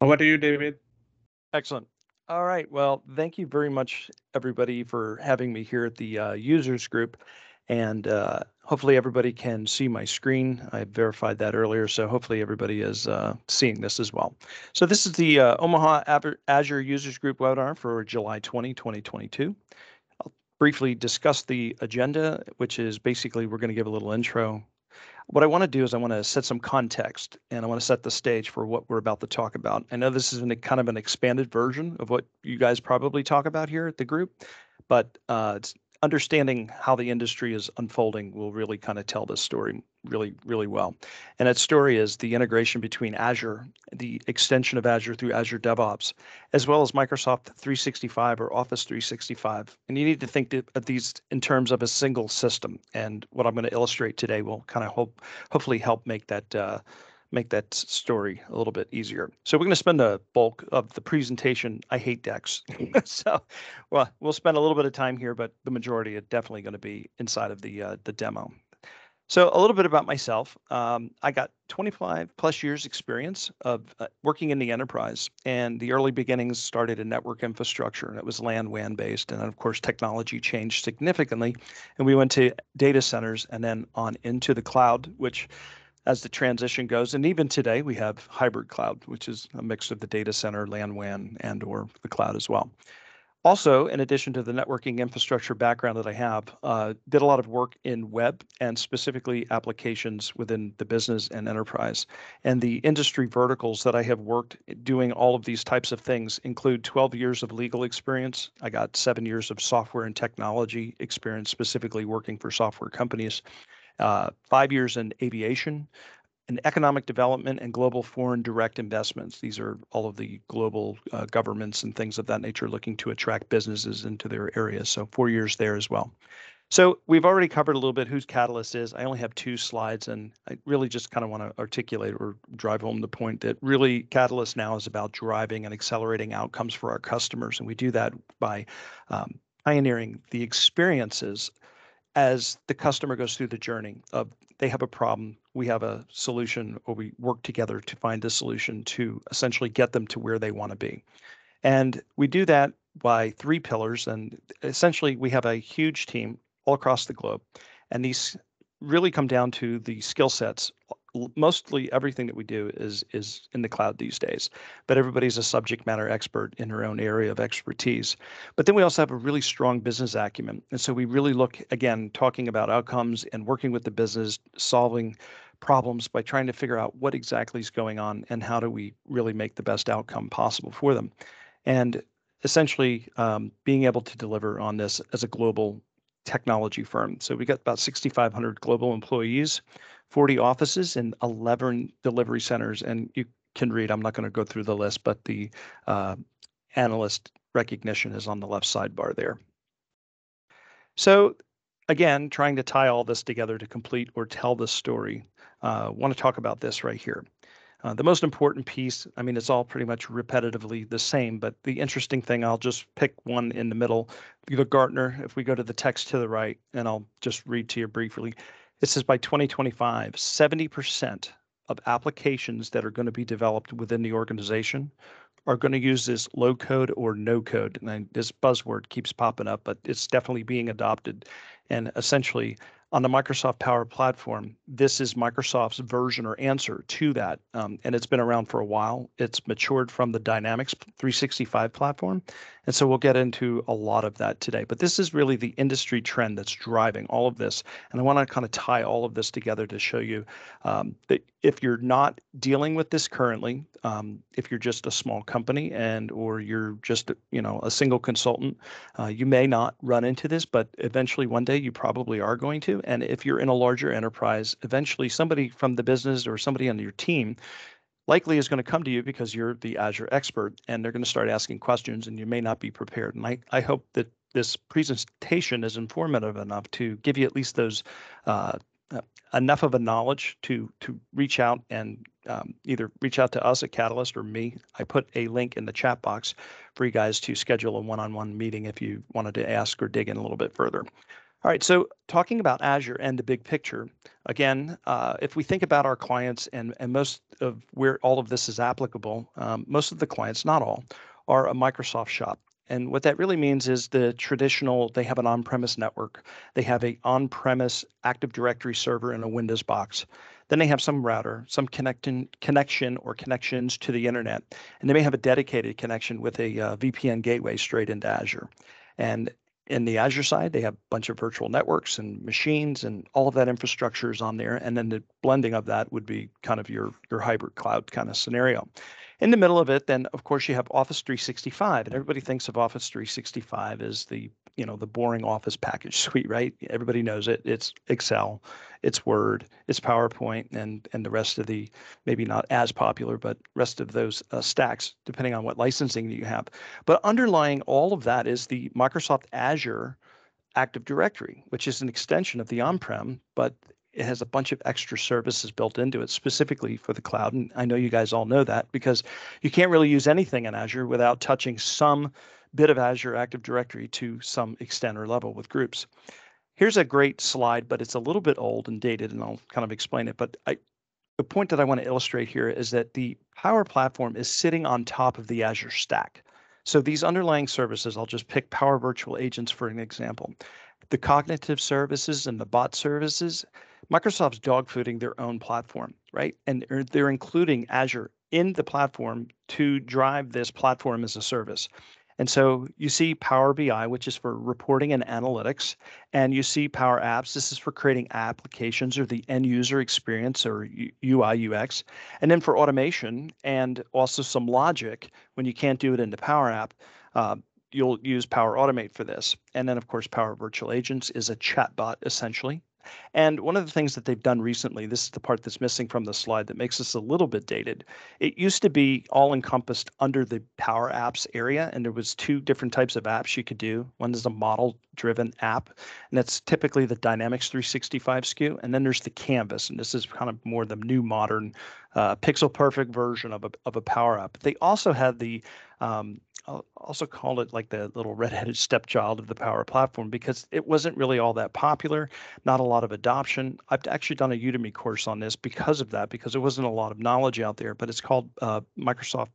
Over to you, David. Excellent. All right. Well, thank you very much, everybody, for having me here at the users group. And hopefully everybody can see my screen. I verified that earlier, so hopefully everybody is seeing this as well. So this is the Omaha Azure Users Group webinar for July 20, 2022. I'll briefly discuss the agenda, which is basically we're going to give a little intro. What I want to do is I want to set some context and I want to set the stage for what we're about to talk about. I know this is kind of an expanded version of what you guys probably talk about here at the group, but it's understanding how the industry is unfolding will really kind of tell this story really, really well. And that story is the integration between Azure, the extension of Azure through Azure DevOps, as well as Microsoft 365 or Office 365. And you need to think of these in terms of a single system. And what I'm going to illustrate today will kind of hopefully help make that story a little bit easier. So we're going to spend a bulk of the presentation. I hate decks. So well, we'll spend a little bit of time here, but the majority are definitely going to be inside of the demo. So a little bit about myself. I got 25 plus years experience of working in the enterprise, and the early beginnings started in network infrastructure, and it was LAN, WAN based. And then of course, technology changed significantly, and we went to data centers and then on into the cloud, which as the transition goes, and even today we have hybrid cloud, which is a mix of the data center, LAN, WAN, and or the cloud as well. Also, in addition to the networking infrastructure background that I have, did a lot of work in web and specifically applications within the business and enterprise. And the industry verticals that I have worked doing all of these types of things include 12 years of legal experience. I got 7 years of software and technology experience, specifically working for software companies, 5 years in aviation, and economic development and global foreign direct investments. These are all of the global governments and things of that nature looking to attract businesses into their areas. So 4 years there as well. So we've already covered a little bit who's Catalyst is. I only have 2 slides, and I really just kind of want to articulate or drive home the point that really Catalyst now is about driving and accelerating outcomes for our customers. And we do that by pioneering the experiences as the customer goes through the journey of they have a problem, we have a solution, or we work together to find a solution to essentially get them to where they want to be. And we do that by 3 pillars. And essentially, we have a huge team all across the globe. And these really come down to the skill sets. Mostly everything that we do is in the cloud these days, but everybody's a subject matter expert in their own area of expertise. But then we also have a really strong business acumen. And so we really look, again, talking about outcomes and working with the business, solving problems by trying to figure out what exactly is going on and how do we really make the best outcome possible for them. And essentially being able to deliver on this as a global technology firm. So we got about 6,500 global employees, 40 offices, and 11 delivery centers. And you can read, I'm not going to go through the list, but the analyst recognition is on the left sidebar there. So again, trying to tie all this together to complete or tell the story, want to talk about this right here. The most important piece, I mean, it's all pretty much repetitively the same, but the interesting thing, I'll just pick one in the middle. The Gartner, if we go to the text to the right, and I'll just read to you briefly, it says by 2025, 70% of applications that are going to be developed within the organization are going to use this low code or no code. And this buzzword keeps popping up, but it's definitely being adopted. And essentially, on the Microsoft Power Platform, this is Microsoft's version or answer to that. And it's been around for a while. It's matured from the Dynamics 365 platform. And so we'll get into a lot of that today. But this is really the industry trend that's driving all of this. And I want to kind of tie all of this together to show you that if you're not dealing with this currently, if you're just a small company and or you're just a single consultant, you may not run into this, but eventually one day you probably are going to. And if you're in a larger enterprise, eventually somebody from the business or somebody on your team likely is going to come to you because you're the Azure expert, and they're going to start asking questions, and you may not be prepared. And I hope that this presentation is informative enough to give you at least those enough of a knowledge to reach out and either reach out to us at Catalyst or me. I put a link in the chat box for you guys to schedule a one-on-one meeting if you wanted to ask or dig in a little bit further. All right, so talking about Azure and the big picture, again, if we think about our clients and most of where all of this is applicable, most of the clients, not all, are a Microsoft shop. And what that really means is the traditional, they have an on-premise network. They have a on-premise Active Directory server in a Windows box. Then they have some router, some connection or connections to the internet. And they may have a dedicated connection with a VPN gateway straight into Azure. And in the Azure side, they have a bunch of virtual networks and machines, and all of that infrastructure is on there. And then the blending of that would be kind of your hybrid cloud kind of scenario. In the middle of it, then of course you have Office 365, and everybody thinks of Office 365 as the boring Office package suite, right? Everybody knows it. It's Excel, it's Word, it's PowerPoint, and the rest of the maybe not as popular, but rest of those stacks, depending on what licensing you have. But underlying all of that is the Microsoft Azure Active Directory, which is an extension of the on-prem, but it has a bunch of extra services built into it specifically for the cloud. And I know you guys all know that because you can't really use anything in Azure without touching some bit of Azure Active Directory to some extent or level with groups. Here's a great slide, but it's a little bit old and dated, and I'll kind of explain it. But the point that I want to illustrate here is that the Power Platform is sitting on top of the Azure stack. So these underlying services, I'll just pick Power Virtual Agents for an example. The cognitive services and the bot services, Microsoft's dogfooding their own platform, right? And they're including Azure in the platform to drive this platform as a service. And so you see Power BI, which is for reporting and analytics, and you see Power Apps. This is for creating applications or the end user experience or UI UX. And then for automation and also some logic, when you can't do it in the Power App, uh, you'll use Power Automate for this. And then, of course, Power Virtual Agents is a chatbot essentially. And one of the things that they've done recently, this is the part that's missing from the slide that makes this a little bit dated. It used to be all encompassed under the Power Apps area, and there was two different types of apps you could do. One is a model-driven app, and that's typically the Dynamics 365 SKU. And then there's the Canvas, and this is kind of more the new modern pixel-perfect version of a Power App. They also had the I'll also call it like the little redheaded stepchild of the Power Platform because it wasn't really all that popular, not a lot of adoption. I've actually done a Udemy course on this because of that, because there wasn't a lot of knowledge out there, but it's called Microsoft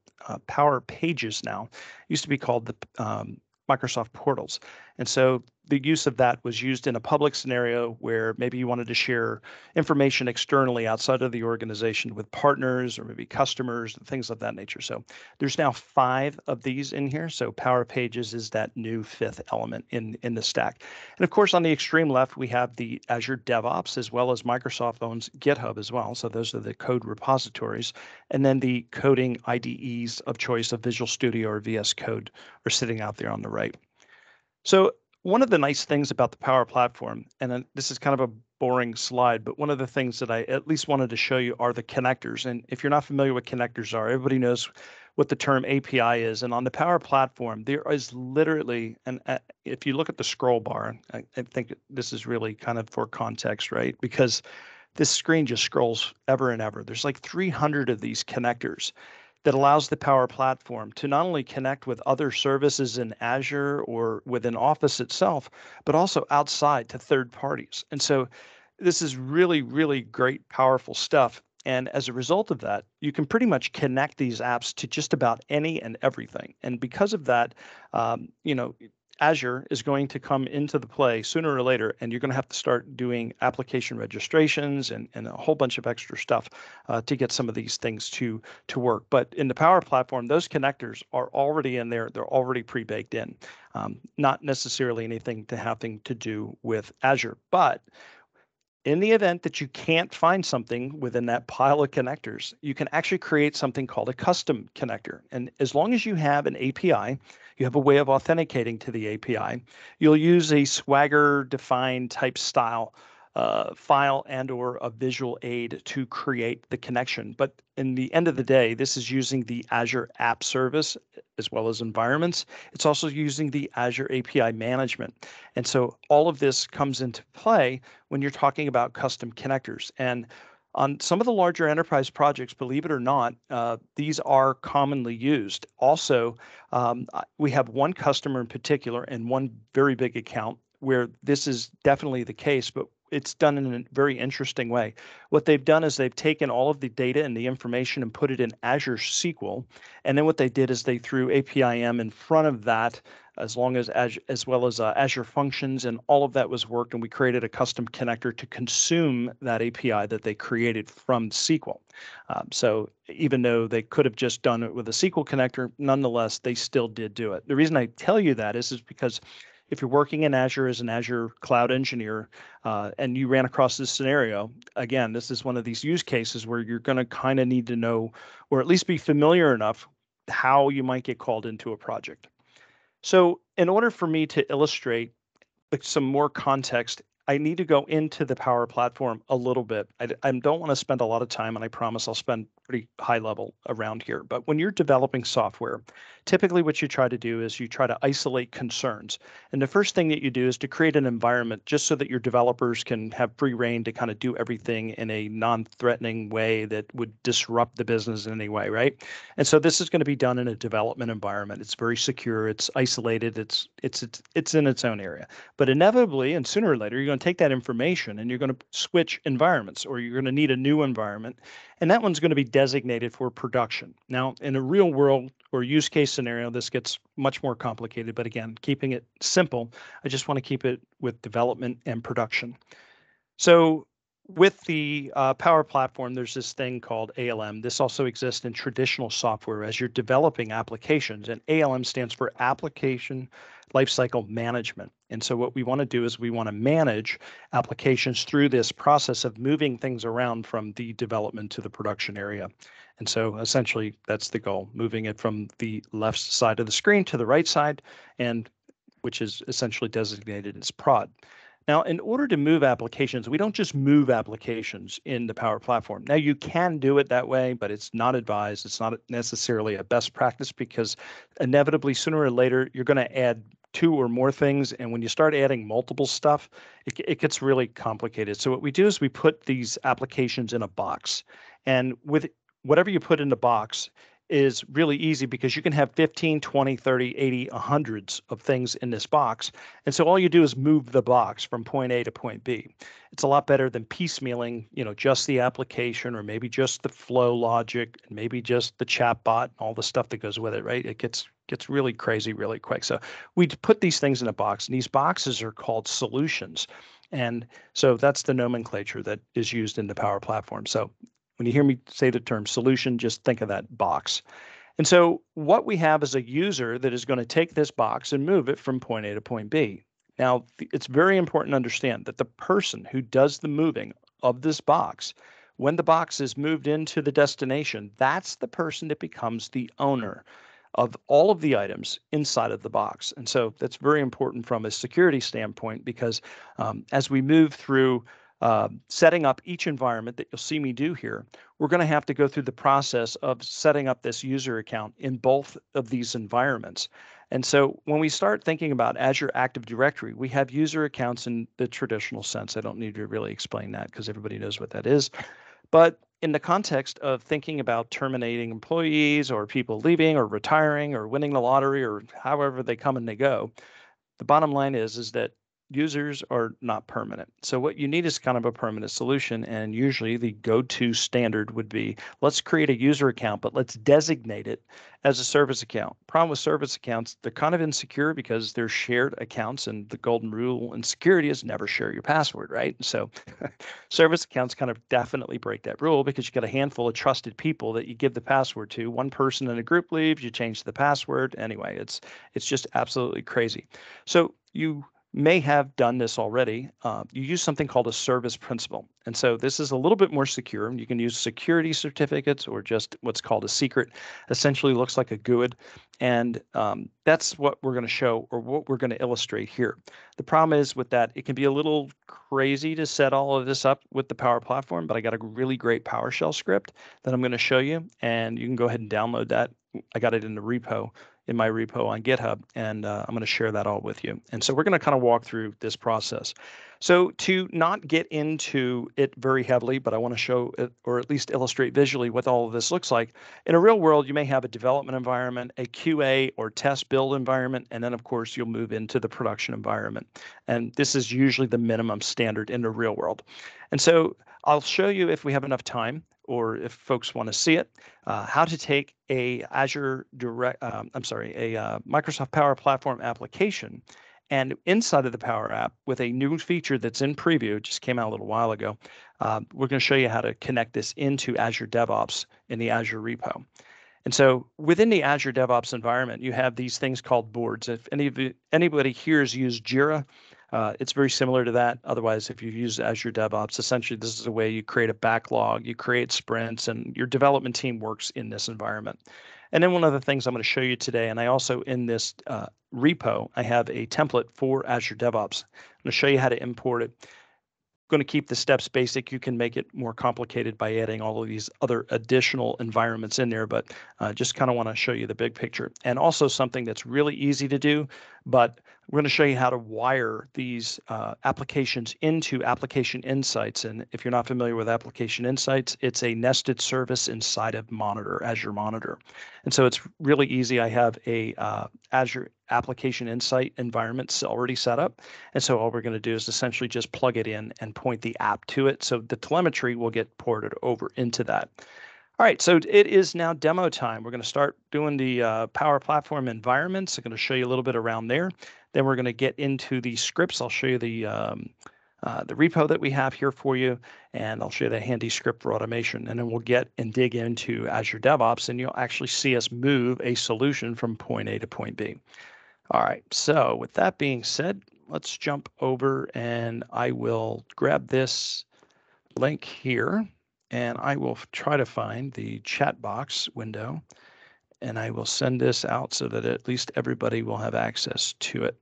Power Pages now. It used to be called the Microsoft Portals. And so the use of that was used in a public scenario where maybe you wanted to share information externally outside of the organization with partners or maybe customers and things of that nature. So there's now 5 of these in here. So Power Pages is that new 5th element in the stack. And of course, on the extreme left, we have the Azure DevOps, as well as Microsoft owns GitHub as well. So those are the code repositories. And then the coding IDEs of choice of Visual Studio or VS Code are sitting out there on the right. So one of the nice things about the Power Platform, and then this is kind of a boring slide, but one of the things that I at least wanted to show you are the connectors. And if you're not familiar with connectors are, everybody knows what the term API is. And on the Power Platform, there is literally, and if you look at the scroll bar, I think this is really kind of for context, right? Because this screen just scrolls ever and ever. There's like 300 of these connectors that allows the Power Platform to not only connect with other services in Azure or within Office itself, but also outside to third parties. And so this is really, really great, powerful stuff. And as a result of that, you can pretty much connect these apps to just about any and everything. And because of that, Azure is going to come into the play sooner or later, and you're going to have to start doing application registrations and a whole bunch of extra stuff to get some of these things to work. But in the Power Platform, those connectors are already in there. They're already pre-baked in, not necessarily anything having to do with Azure. But in the event that you can't find something within that pile of connectors, you can actually create something called a custom connector. And as long as you have an API, you have a way of authenticating to the API, you'll use a Swagger defined type style file and or a visual aid to create the connection. But in the end of the day, this is using the Azure App Service as well as environments. It's also using the Azure API management. And so all of this comes into play when you're talking about custom connectors. And on some of the larger enterprise projects, believe it or not, these are commonly used. Also, we have one customer in particular and one very big account where this is definitely the case, but it's done in a very interesting way. What they've done is they've taken all of the data and the information and put it in Azure SQL. And then what they did is they threw APIM in front of that, as well as Azure Functions, and all of that was worked. And we created a custom connector to consume that API that they created from SQL. So even though they could have just done it with a SQL connector, nonetheless, they still did do it. The reason I tell you that is because if you're working in Azure as an Azure cloud engineer, and you ran across this scenario, again, this is one of these use cases where you're going to kind of need to know, or at least be familiar enough, how you might get called into a project. So in order for me to illustrate some more context, I need to go into the Power Platform a little bit. I don't want to spend a lot of time, and I promise I'll spend pretty high level around here. But when you're developing software, typically what you try to do is you try to isolate concerns. And the first thing that you do is to create an environment just so that your developers can have free reign to kind of do everything in a non-threatening way that would disrupt the business in any way, right? And so this is going to be done in a development environment. It's very secure. It's isolated. It's in its own area. But inevitably, and sooner or later, you're going to take that information and you're going to switch environments, or you're going to need a new environment. And that one's going to be designated for production. Now, in a real world or use case scenario, this gets much more complicated. But again, keeping it simple, I just want to keep it with development and production. So with the Power Platform, there's this thing called ALM. This also exists in traditional software as you're developing applications. And ALM stands for Application Lifecycle Management. And so what we want to do is we want to manage applications through this process of moving things around from the development to the production area. And so essentially, that's the goal, moving it from the left side of the screen to the right side, and which is essentially designated as prod. Now, in order to move applications, we don't just move applications in the Power Platform. Now, you can do it that way, but it's not advised. It's not necessarily a best practice, because inevitably, sooner or later, you're going to add two or more things. And when you start adding multiple stuff, it gets really complicated. So what we do is we put these applications in a box. And with whatever you put in the box is really easy, because you can have 15, 20, 30, 80, hundreds of things in this box. And so all you do is move the box from point A to point B. It's a lot better than piecemealing, just the application, or maybe just the flow logic, and maybe just the chatbot and all the stuff that goes with it, right? It gets really crazy really quick. So we put these things in a box, and these boxes are called solutions. And so that's the nomenclature that is used in the Power Platform. So when you hear me say the term solution, just think of that box. And so what we have is a user that is going to take this box and move it from point A to point B. Now, it's very important to understand that the person who does the moving of this box, when the box is moved into the destination, that's the person that becomes the owner of all of the items inside of the box. And so that's very important from a security standpoint, because as we move through setting up each environment that you'll see me do here, we're going to have to go through the process of setting up this user account in both of these environments. And so when we start thinking about Azure Active Directory, we have user accounts in the traditional sense. I don't need to really explain that, because everybody knows what that is. But in the context of thinking about terminating employees, or people leaving or retiring or winning the lottery, or however they come and they go, the bottom line is that users are not permanent. So what you need is kind of a permanent solution. And usually the go-to standard would be, let's create a user account, but let's designate it as a service account. Problem with service accounts, they're kind of insecure because they're shared accounts, and the golden rule in security is never share your password, right? So service accounts kind of definitely break that rule, because you got a handful of trusted people that you give the password to. One person in a group leaves, you change the password. Anyway, it's just absolutely crazy. So you may have done this already. You use something called a service principal. And so this is a little bit more secure. You can use security certificates, or just what's called a secret. Essentially looks like a GUID. And that's what we're going to show, or what we're going to illustrate here. The problem is with that, it can be a little crazy to set all of this up with the Power Platform, but I got a really great PowerShell script that I'm going to show you, and you can go ahead and download that. I got it in the repo in my repo on GitHub, and I'm going to share that all with you. And so we're going to kind of walk through this process. So to not get into it very heavily, but I want to show it, or at least illustrate visually what all of this looks like. In a real world, you may have a development environment, a QA or test build environment, and then of course you'll move into the production environment. And this is usually the minimum standard in the real world. And so I'll show you, if we have enough time, or if folks want to see it, how to take a Microsoft Power Platform application, and inside of the Power App, with a new feature that's in preview, just came out a little while ago, we're going to show you how to connect this into Azure DevOps in the Azure repo. And so within the Azure DevOps environment, you have these things called boards. If anybody here has used Jira, it's very similar to that. Otherwise, if you use Azure DevOps, essentially this is a way you create a backlog, you create sprints, and your development team works in this environment. And then one of the things I'm going to show you today, and I also in this repo, I have a template for Azure DevOps. I'm going to show you how to import it. Going to keep the steps basic. You can make it more complicated by adding all of these other additional environments in there, but just kind of want to show you the big picture. And also something that's really easy to do, but we're going to show you how to wire these applications into Application Insights. And if you're not familiar with Application Insights, it's a nested service inside of Monitor, Azure Monitor. And so it's really easy. I have a Azure Application Insight environment already set up. And so all we're going to do is essentially just plug it in and point the app to it. So the telemetry will get ported over into that. All right, so it is now demo time. We're going to start doing the Power Platform environments. I'm going to show you a little bit around there. Then we're going to get into the scripts. I'll show you the repo that we have here for you, and I'll show you the handy script for automation. And then we'll get and dig into Azure DevOps, and you'll actually see us move a solution from point A to point B. All right, so with that being said, let's jump over, and I will grab this link here, and I will try to find the chat box window, and I will send this out so that at least everybody will have access to it.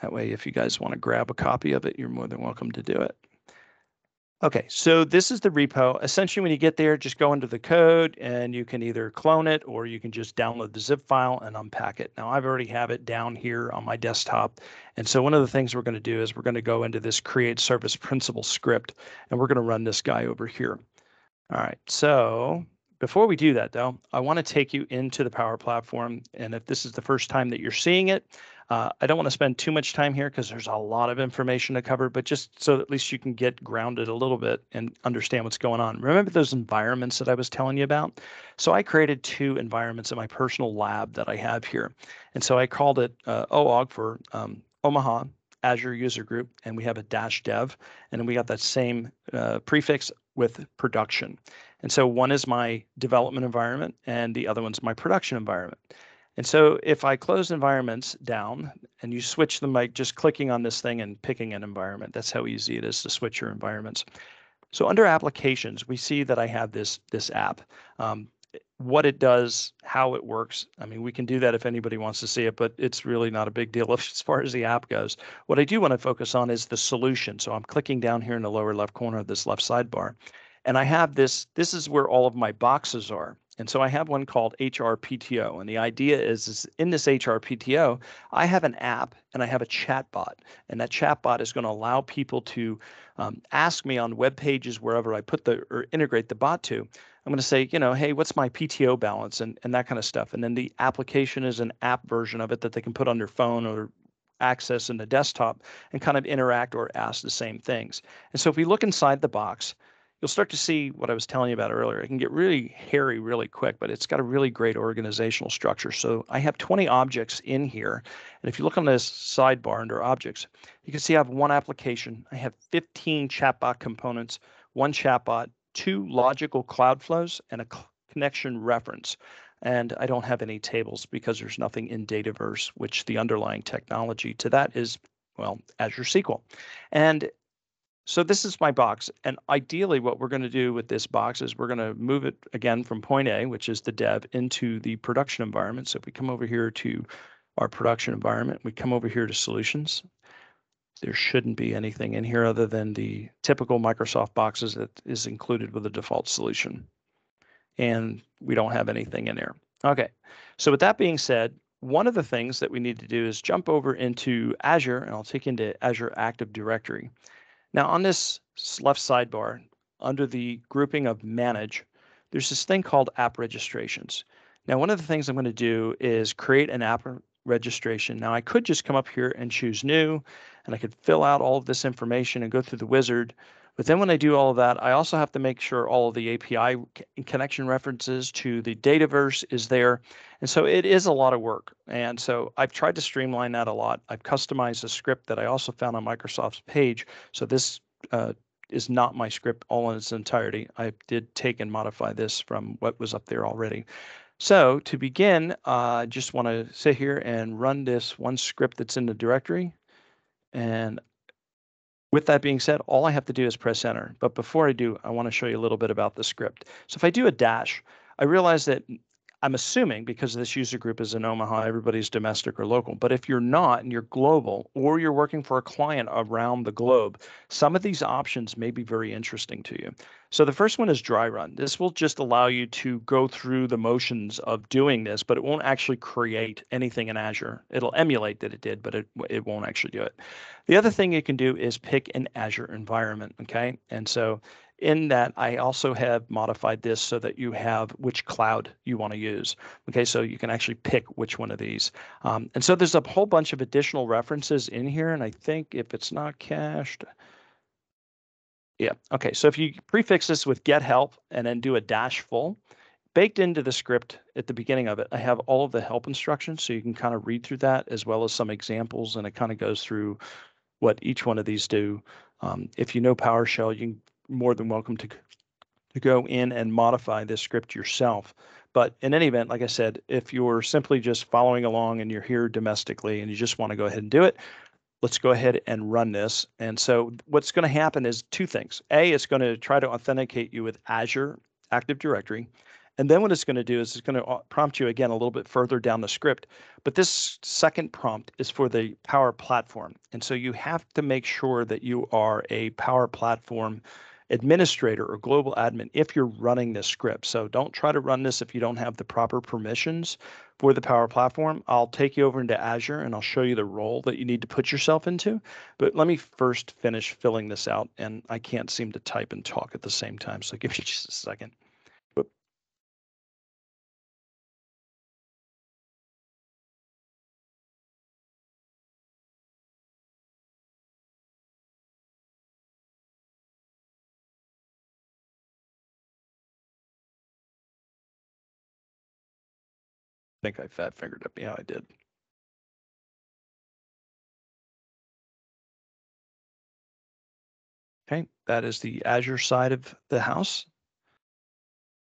That way, if you guys want to grab a copy of it, you're more than welcome to do it. Okay, so this is the repo. Essentially, when you get there, just go into the code and you can either clone it or you can just download the zip file and unpack it. Now, I've already have it down here on my desktop. And so one of the things we're going to do is we're going to go into this create service principal script, and we're going to run this guy over here. All right, so before we do that, though, I want to take you into the Power Platform. And if this is the first time that you're seeing it, I don't want to spend too much time here because there's a lot of information to cover, but just so at least you can get grounded a little bit and understand what's going on. Remember those environments that I was telling you about? So I created 2 environments in my personal lab that I have here. And so I called it OAG for Omaha Azure User Group, and we have a -dev, and then we got that same prefix with production. And so one is my development environment and the other one's my production environment. And so if I close environments down and you switch them by just clicking on this thing and picking an environment, that's how easy it is to switch your environments. So under applications, we see that I have this app. What it does, how it works. I mean, we can do that if anybody wants to see it, but it's really not a big deal as far as the app goes. What I do want to focus on is the solution. So I'm clicking down here in the lower left corner of this left sidebar, and I have this is where all of my boxes are. And so I have one called HRPTO. And the idea is in this HRPTO, I have an app and I have a chatbot. And that chatbot is going to allow people to ask me on web pages, wherever I put or integrate the bot to. I'm going to say, hey, what's my PTO balance and that kind of stuff. And then the application is an app version of it that they can put on their phone or access in the desktop and kind of interact or ask the same things. And so if we look inside the box, you'll start to see what I was telling you about earlier. It can get really hairy really quick, but it's got a really great organizational structure. So I have 20 objects in here. And if you look on this sidebar under objects, you can see I have one application. I have 15 chatbot components, one chatbot, 2 logical cloud flows, and a connection reference. And I don't have any tables because there's nothing in Dataverse, which the underlying technology to that is, well, Azure SQL. And so this is my box, and ideally what we're going to do with this box is we're going to move it again from point A, which is the dev, into the production environment. So if we come over here to our production environment, we come over here to solutions. There shouldn't be anything in here other than the typical Microsoft boxes that is included with the default solution. And we don't have anything in there. Okay, so with that being said, one of the things that we need to do is jump over into Azure, and I'll take you into Azure Active Directory. Now, on this left sidebar, under the grouping of Manage, there's this thing called App Registrations. Now, one of the things I'm going to do is create an app registration. Now, I could just come up here and choose New, and I could fill out all of this information and go through the wizard. But then when I do all of that, I also have to make sure all of the API connection references to the Dataverse is there. And so it is a lot of work. And so I've tried to streamline that a lot. I've customized a script that I also found on Microsoft's page. So this is not my script all in its entirety. I did take and modify this from what was up there already. So to begin, I just want to sit here and run this one script that's in the directory. And with that being said, all I have to do is press enter. But before I do, I want to show you a little bit about the script. So if I do a dash, I realize that I'm assuming because this user group is in Omaha, everybody's domestic or local. But if you're not and you're global or you're working for a client around the globe, some of these options may be very interesting to you. So the first one is dry run. This will just allow you to go through the motions of doing this, but it won't actually create anything in Azure. It'll emulate that it did, but it won't actually do it. The other thing you can do is pick an Azure environment, okay? And so in that, I also have modified this so that you have which cloud you want to use. Okay, so you can actually pick which one of these. And so there's a whole bunch of additional references in here, and I think if it's not cached, yeah, okay, so if you prefix this with get help and then do a dash full, baked into the script at the beginning of it, I have all of the help instructions, so you can kind of read through that as well as some examples, and it kind of goes through what each one of these do. If you know PowerShell, you're more than welcome to go in and modify this script yourself. But in any event, like I said, if you're simply just following along and you're here domestically and you just want to go ahead and do it, let's go ahead and run this. And so what's going to happen is two things. A, it's going to try to authenticate you with Azure Active Directory. And then what it's going to do is it's going to prompt you again a little bit further down the script. But this second prompt is for the Power Platform. And so you have to make sure that you are a Power Platform administrator or global admin if you're running this script. So don't try to run this if you don't have the proper permissions for the Power Platform. I'll take you over into Azure and I'll show you the role that you need to put yourself into. But let me first finish filling this out, and I can't seem to type and talk at the same time. So give me just a second. Whoop. I think I fat fingered up. Yeah, I did. Okay, that is the Azure side of the house.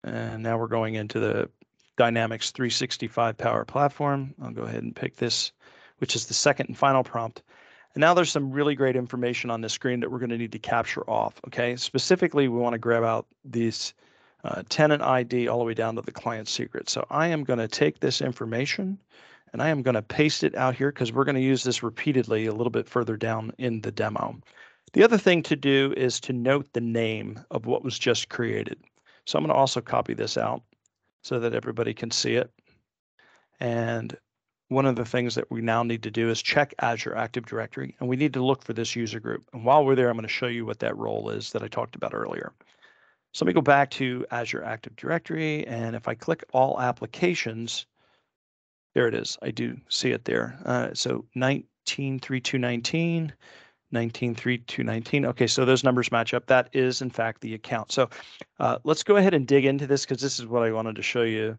And now we're going into the Dynamics 365 Power Platform. I'll go ahead and pick this, which is the second and final prompt. And now there's some really great information on the screen that we're going to need to capture off. Okay, specifically, we want to grab out these tenant ID all the way down to the client secret. So I am going to take this information and I am going to paste it out here because we're going to use this repeatedly a little bit further down in the demo. The other thing to do is to note the name of what was just created. So I'm going to also copy this out so that everybody can see it. And one of the things that we now need to do is check Azure Active Directory, and we need to look for this user group. And while we're there, I'm going to show you what that role is that I talked about earlier. So let me go back to Azure Active Directory, and if I click All Applications, there it is. I do see it there. So 193219. 193219. Okay, so those numbers match up. That is, in fact, the account. So let's go ahead and dig into this because this is what I wanted to show you,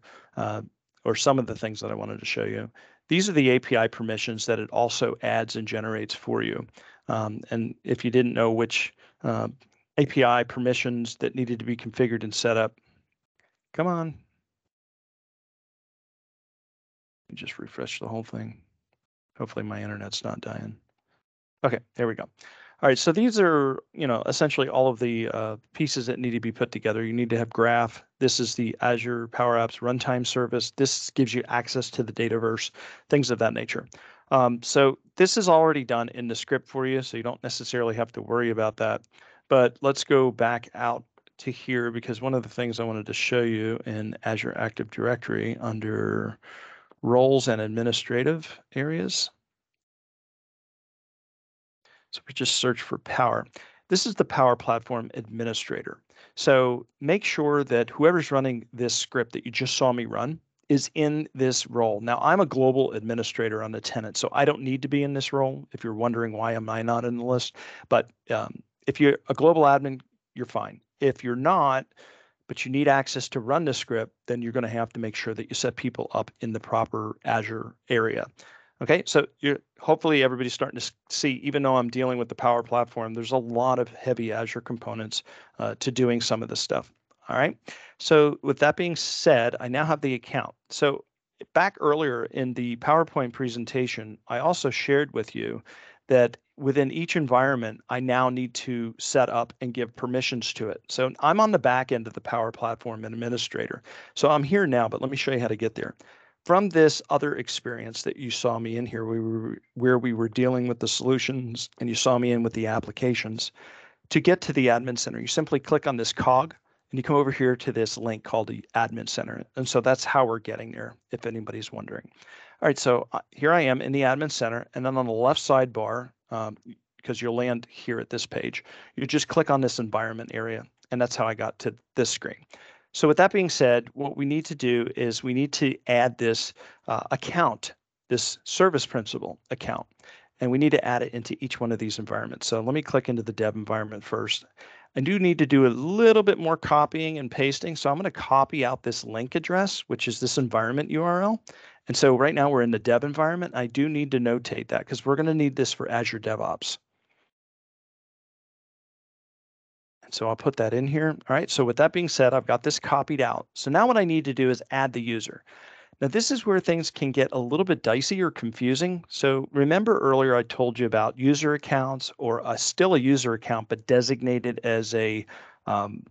or some of the things that I wanted to show you. These are the API permissions that it also adds and generates for you. And if you didn't know which API permissions that needed to be configured and set up, come on. Just refresh the whole thing. Hopefully my internet's not dying. Okay, there we go. All right, so these are, essentially all of the pieces that need to be put together. You need to have graph. This is the Azure Power Apps runtime service. This gives you access to the Dataverse, things of that nature. So this is already done in the script for you, so you don't necessarily have to worry about that. But let's go back out to here because one of the things I wanted to show you in Azure Active Directory under roles and administrative areas. So we just search for Power. This is the Power Platform Administrator. So make sure that whoever's running this script that you just saw me run is in this role. Now, I'm a global administrator on the tenant, so I don't need to be in this role if you're wondering why am I not in the list. But if you're a global admin, you're fine. If you're not, but you need access to run the script, then you're going to have to make sure that you set people up in the proper Azure area. Okay, so hopefully everybody's starting to see, even though I'm dealing with the Power Platform, there's a lot of heavy Azure components to doing some of this stuff. All right, so with that being said, I now have the account. So back earlier in the PowerPoint presentation, I also shared with you that within each environment, I now need to set up and give permissions to it. So I'm on the back end of the Power Platform Administrator. So I'm here now, but let me show you how to get there. From this other experience that you saw me in here, where we were dealing with the solutions and you saw me in with the applications, to get to the Admin Center, you simply click on this cog and you come over here to this link called the Admin Center. And so that's how we're getting there, if anybody's wondering. All right, so here I am in the Admin Center, and then on the left sidebar, because you'll land here at this page, you just click on this environment area, and that's how I got to this screen. So with that being said, what we need to do is we need to add this account, this service principal account, and we need to add it into each one of these environments. So let me click into the dev environment first. I do need to do a little bit more copying and pasting. So I'm going to copy out this link address, which is this environment URL. And so right now we're in the dev environment. I do need to notate that because we're going to need this for Azure DevOps. And so I'll put that in here. All right, so with that being said, I've got this copied out. So now what I need to do is add the user. Now this is where things can get a little bit dicey or confusing. So remember earlier I told you about user accounts or still a user account, but designated as a, I'm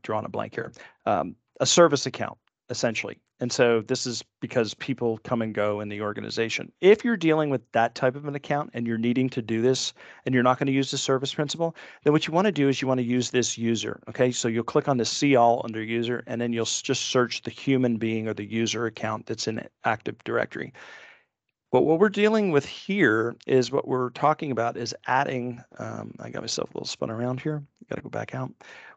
drawing a blank here, a service account essentially. And so this is because people come and go in the organization. If you're dealing with that type of an account and you're needing to do this and you're not going to use the service principal, then what you want to do is you want to use this user. Okay, so you'll click on the see all under user, and then you'll just search the human being or the user account that's in Active Directory. But what we're dealing with here is what we're talking about is adding, I got myself a little spun around here. Got to go back out.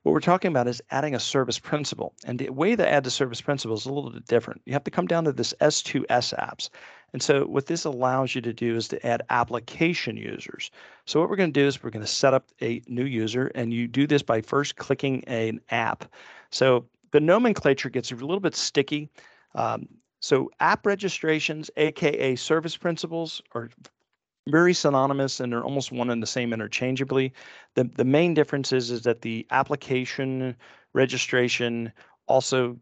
What we're talking about is adding a service principal. And the way to add the service principal is a little bit different. You have to come down to this S2S apps. And so what this allows you to do is to add application users. So what we're going to do is we're going to set up a new user, and you do this by first clicking an app. So the nomenclature gets a little bit sticky. So app registrations, AKA service principals, are very synonymous and they're almost one and the same interchangeably. The main difference is that the application registration also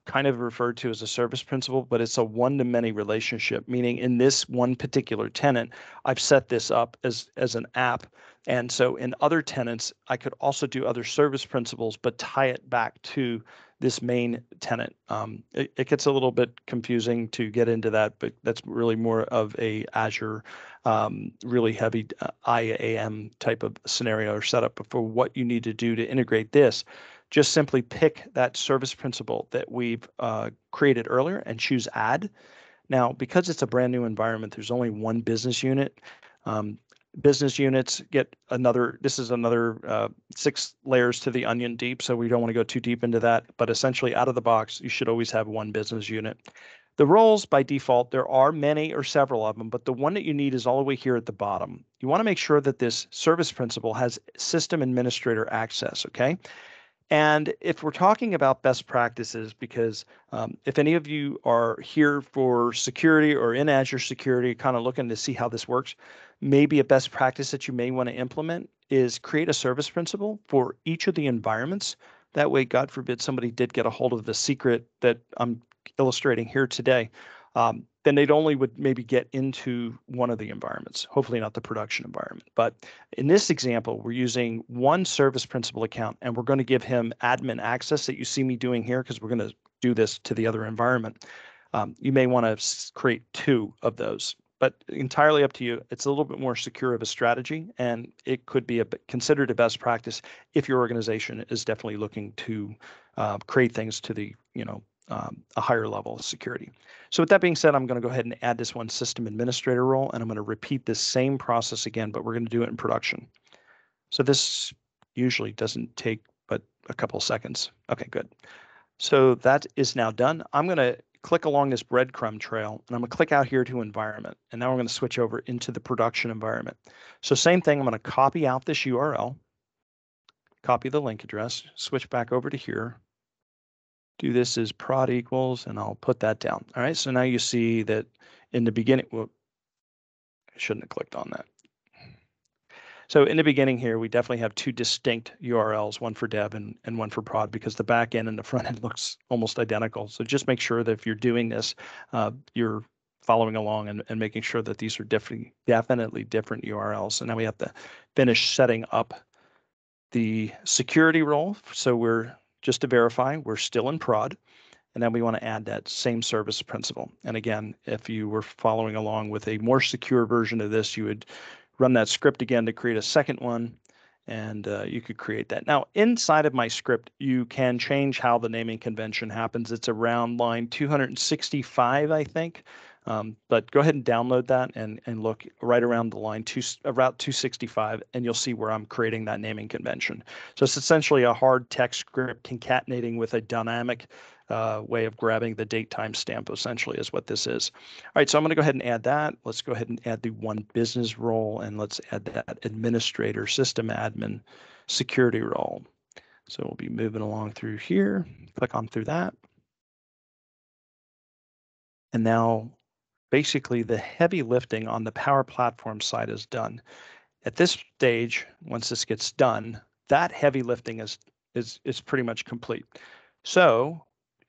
kind of referred to as a service principal, but it's a one-to-many relationship, meaning in this one particular tenant, I've set this up as an app. And so in other tenants, I could also do other service principals, but tie it back to this main tenant. It gets a little bit confusing to get into that, but that's really more of a Azure really heavy IAM type of scenario or setup. But for what you need to do to integrate this, just simply pick that service principal that we've created earlier and choose add. Now, because it's a brand new environment, there's only one business unit. Business units get another, this is another 6 layers to the onion deep, so we don't want to go too deep into that. But essentially, out of the box, you should always have one business unit. The roles by default, there are many or several of them, but the one that you need is all the way here at the bottom. You want to make sure that this service principal has system administrator access, okay? And if we're talking about best practices, because if any of you are here for security or in Azure security, kind of looking to see how this works, maybe a best practice that you may want to implement is create a service principal for each of the environments. That way, God forbid, somebody did get a hold of the secret that I'm illustrating here today. Then they'd only would maybe get into one of the environments, hopefully not the production environment. But in this example, we're using one service principal account, and we're going to give him admin access that you see me doing here because we're going to do this to the other environment. You may want to create 2 of those. but entirely up to you. It's a little bit more secure of a strategy, and it could be considered a best practice if your organization is definitely looking to create things to the, a higher level of security. So with that being said, I'm going to go ahead and add this one system administrator role, and I'm going to repeat this same process again, but we're going to do it in production. So this usually doesn't take but a couple of seconds. Okay, good. So that is now done. I'm going to click along this breadcrumb trail, and I'm going to click out here to environment. And now we're going to switch over into the production environment. So same thing, I'm going to copy out this URL, copy the link address, switch back over to here, do this as prod equals, and I'll put that down. All right, so now you see that in the beginning, well, I shouldn't have clicked on that. So in the beginning here, we definitely have two distinct URLs, one for dev and one for prod, because the back end and the front end looks almost identical. So just make sure that if you're doing this, you're following along and making sure that these are definitely different URLs. So now we have to finish setting up the security role. So we're, just to verify, we're still in prod. And then we want to add that same service principal. And again, if you were following along with a more secure version of this, you would run that script again to create a second one, and you could create that. Now, inside of my script, you can change how the naming convention happens. It's around line 265, I think. But go ahead and download that and look right around the line about 265, and you'll see where I'm creating that naming convention. So it's essentially a hard text script concatenating with a dynamic way of grabbing the date timestamp, essentially, is what this is. All right, so I'm going to go ahead and add that. Let's go ahead and add the one business role, and let's add that administrator, system admin, security role. So we'll be moving along through here. Click on through that. And now basically the heavy lifting on the Power Platform side is done. At this stage, once this gets done, that heavy lifting is pretty much complete. So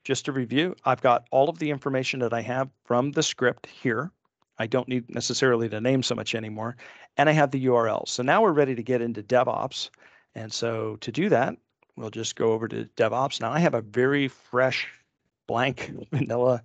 just to review, I've got all of the information that I have from the script here. I don't need necessarily the name so much anymore. And I have the URL. So now we're ready to get into DevOps. And so to do that, we'll just go over to DevOps. Now I have a very fresh, blank, vanilla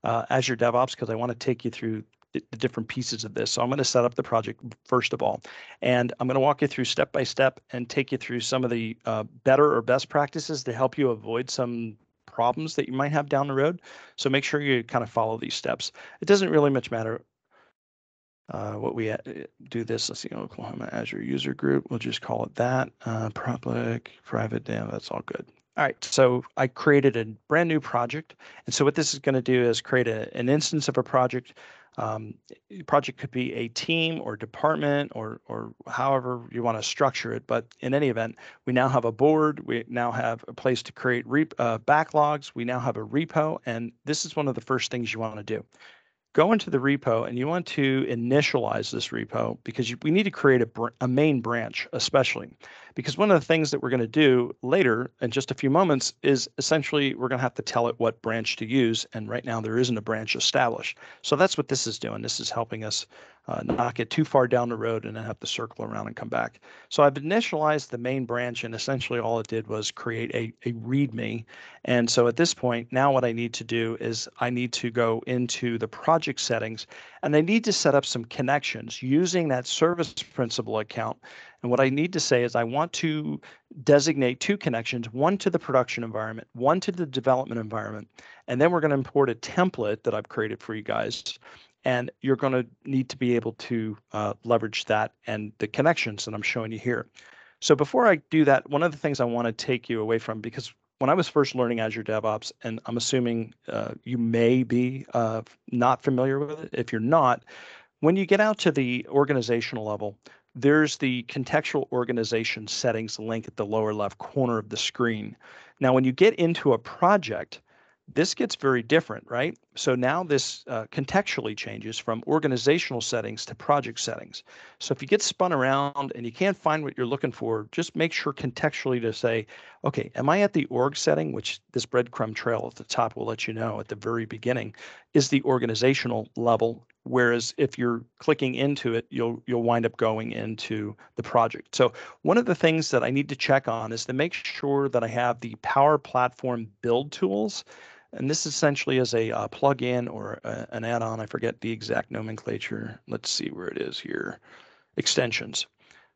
Azure DevOps because I want to take you through the different pieces of this. So I'm going to set up the project first of all, and I'm going to walk you through step by step and take you through some of the better or best practices to help you avoid some problems that you might have down the road. So make sure you kind of follow these steps. It doesn't really much matter what we do this. Let's see, Oklahoma Azure user group. We'll just call it that. Public, private, that's all good. All right, so I created a brand new project. And so what this is going to do is create an instance of a project. Project could be a team or department or however you want to structure it. But in any event, we now have a board. We now have a place to create backlogs. We now have a repo. And this is one of the first things you want to do. Go into the repo and you want to initialize this repo because we need to create a main branch, especially because one of the things that we're going to do later in just a few moments is essentially we're going to have to tell it what branch to use. And right now there isn't a branch established. So that's what this is doing. This is helping us not get too far down the road and then have to circle around and come back. So I've initialized the main branch, and essentially all it did was create a README. And so at this point, now what I need to do is I need to go into the project settings, and I need to set up some connections using that service principal account. And what I need to say is I want to designate two connections, one to the production environment, one to the development environment. And then we're going to import a template that I've created for you guys. And you're going to need to be able to leverage that and the connections that I'm showing you here. So before I do that, one of the things I want to take you away from, because when I was first learning Azure DevOps, and I'm assuming you may be not familiar with it. If you're not, when you get out to the organizational level, there's the contextual organization settings link at the lower left corner of the screen. Now, when you get into a project, this gets very different, right? So now this contextually changes from organizational settings to project settings. So if you get spun around and you can't find what you're looking for, just make sure contextually to say, okay, am I at the org setting, which this breadcrumb trail at the top will let you know at the very beginning, is the organizational level. Whereas if you're clicking into it, you'll wind up going into the project. So one of the things that I need to check on is to make sure that I have the Power Platform build tools And this essentially is a plugin or an add-on. I forget the exact nomenclature. Let's see where it is here. Extensions.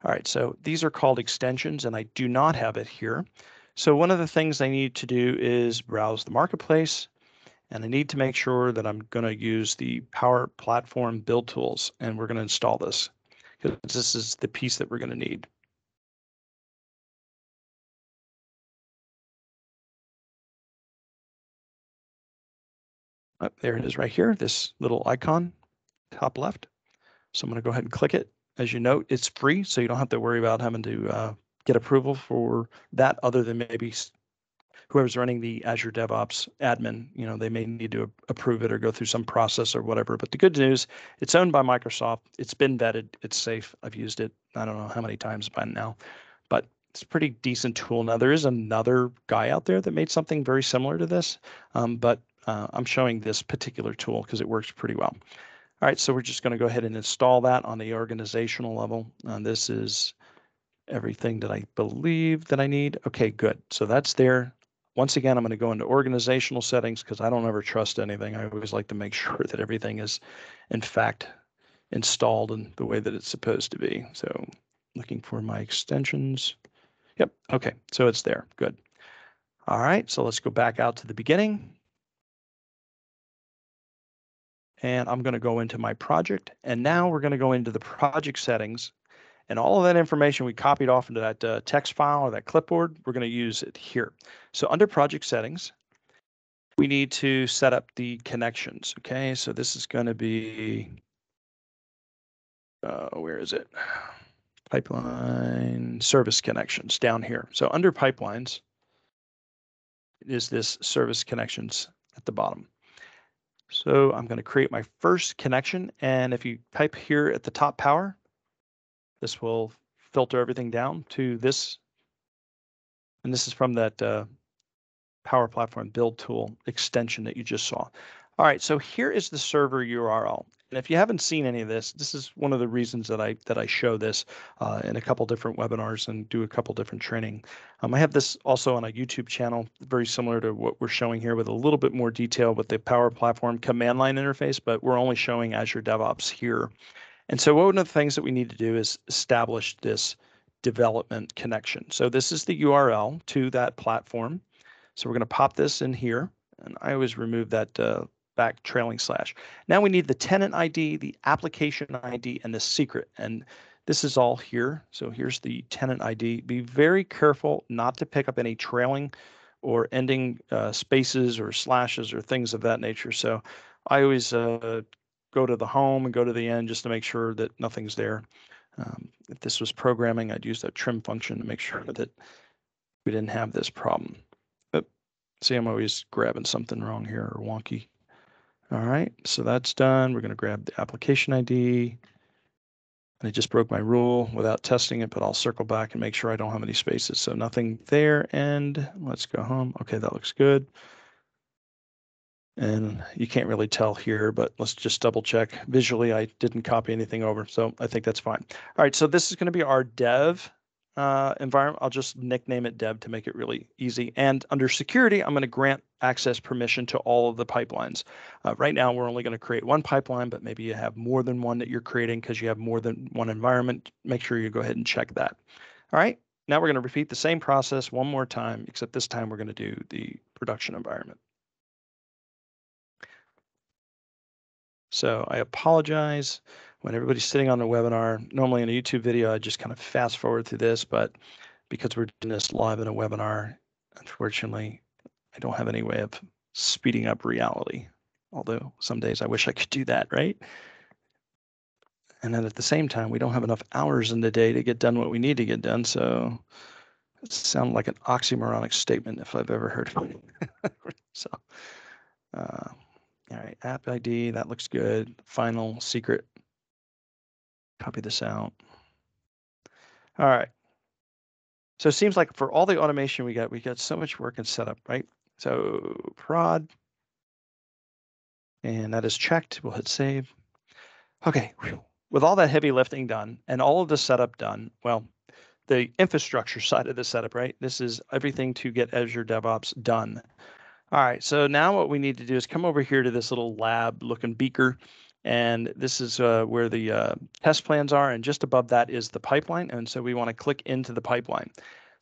All right, so these are called extensions, and I do not have it here. So one of the things I need to do is browse the marketplace, and I need to make sure that I'm going to use the Power Platform build tools, and we're going to install this because this is the piece that we're going to need. Oh, there it is right here, this little icon, top left. So I'm going to go ahead and click it. As you note, it's free, so you don't have to worry about having to get approval for that other than maybe whoever's running the Azure DevOps admin, they may need to approve it or go through some process or whatever. But the good news, it's owned by Microsoft. It's been vetted. It's safe. I've used it, I don't know how many times by now, but it's a pretty decent tool. Now, there is another guy out there that made something very similar to this, but I'm showing this particular tool because it works pretty well. All right, so we're just going to go ahead and install that on the organizational level. This is everything that I believe that I need. Okay, good. So that's there. Once again, I'm going to go into organizational settings because I don't ever trust anything. I always like to make sure that everything is, in fact, installed in the way that it's supposed to be. So looking for my extensions. Yep, okay, so it's there. Good. All right, so let's go back out to the beginning. And I'm going to go into my project. And now we're going to go into the project settings. And all of that information we copied off into that text file or that clipboard, we're going to use it here. So under project settings, we need to set up the connections. Okay, so this is going to be, where is it? Pipeline service connections down here. So under pipelines is this service connections at the bottom. So I'm going to create my first connection. And if you type here at the top power, this will filter everything down to this. And this is from that Power Platform build tool extension that you just saw. All right, so here is the server URL. And if you haven't seen any of this, this is one of the reasons that I show this in a couple different webinars and do a couple different training. I have this also on a YouTube channel, very similar to what we're showing here with a little bit more detail with the Power Platform command line interface, but we're only showing Azure DevOps here. And so one of the things that we need to do is establish this development connection. So this is the URL to that platform. So we're going to pop this in here, and I always remove that back trailing slash. Now we need the tenant ID, the application ID, and the secret. And this is all here. So here's the tenant ID. Be very careful not to pick up any trailing or ending spaces or slashes or things of that nature. So I always go to the home and go to the end just to make sure that nothing's there. If this was programming, I'd use that trim function to make sure that we didn't have this problem. See, I'm always grabbing something wrong here or wonky. All right, so that's done. We're going to grab the application ID. I just broke my rule without testing it, but I'll circle back and make sure I don't have any spaces. So nothing there, and let's go home. Okay, that looks good. And you can't really tell here, but let's just double check. Visually, I didn't copy anything over, so I think that's fine. All right, so this is going to be our dev environment. I'll just nickname it dev to make it really easy. And under security, I'm going to grant access permission to all of the pipelines. Right now, we're only going to create one pipeline, but maybe you have more than one that you're creating because you have more than one environment. Make sure you go ahead and check that. All right, now we're going to repeat the same process one more time, except this time we're going to do the production environment. So I apologize when everybody's sitting on the webinar. Normally in a YouTube video, I just kind of fast forward through this, but because we're doing this live in a webinar, unfortunately, I don't have any way of speeding up reality. Although some days I wish I could do that, right? And then at the same time, we don't have enough hours in the day to get done what we need to get done. So it sounds like an oxymoronic statement if I've ever heard of it. So, all right, app ID, that looks good. Final secret. Copy this out. All right. So it seems like for all the automation we got so much work and setup, right? So prod, and that is checked. We'll hit save. Okay, with all that heavy lifting done and all of the setup done, well, the infrastructure side of the setup, right? This is everything to get Azure DevOps done. All right, so now what we need to do is come over here to this little lab looking beaker. And this is where the test plans are. And just above that is the pipeline. And so we want to click into the pipeline.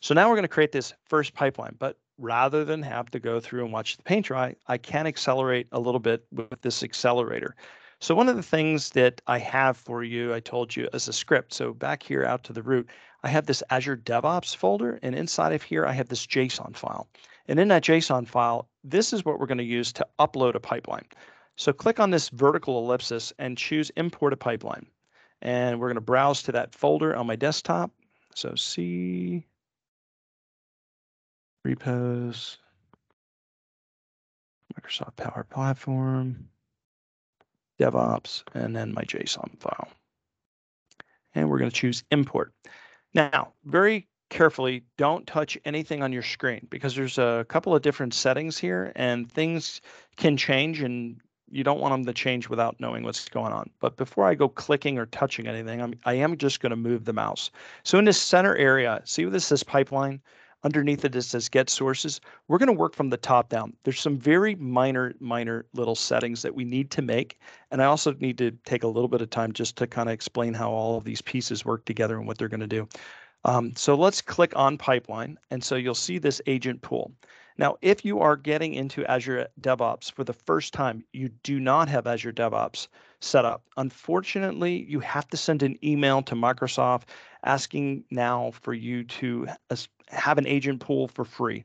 So now we're going to create this first pipeline. But rather than have to go through and watch the paint dry, I can accelerate a little bit with this accelerator. So one of the things that I have for you, I told you, as a script. So back here out to the root, I have this Azure DevOps folder. And inside of here, I have this JSON file. And in that JSON file, this is what we're going to use to upload a pipeline. So click on this vertical ellipsis and choose Import a Pipeline. And we're going to browse to that folder on my desktop. So C, repos, Microsoft Power Platform, DevOps, and then my JSON file. And we're going to choose Import. Now, very carefully, don't touch anything on your screen because there's a couple of different settings here and things can change and you don't want them to change without knowing what's going on. But before I go clicking or touching anything, I am just going to move the mouse. So in this center area, see where this says pipeline? Underneath it, it says get sources. We're going to work from the top down. There's some very minor little settings that we need to make. And I also need to take a little bit of time just to kind of explain how all of these pieces work together and what they're going to do. So let's click on pipeline. And so you'll see this agent pool. Now, if you are getting into Azure DevOps for the first time, you do not have Azure DevOps set up. Unfortunately, you have to send an email to Microsoft asking now for you to have an agent pool for free.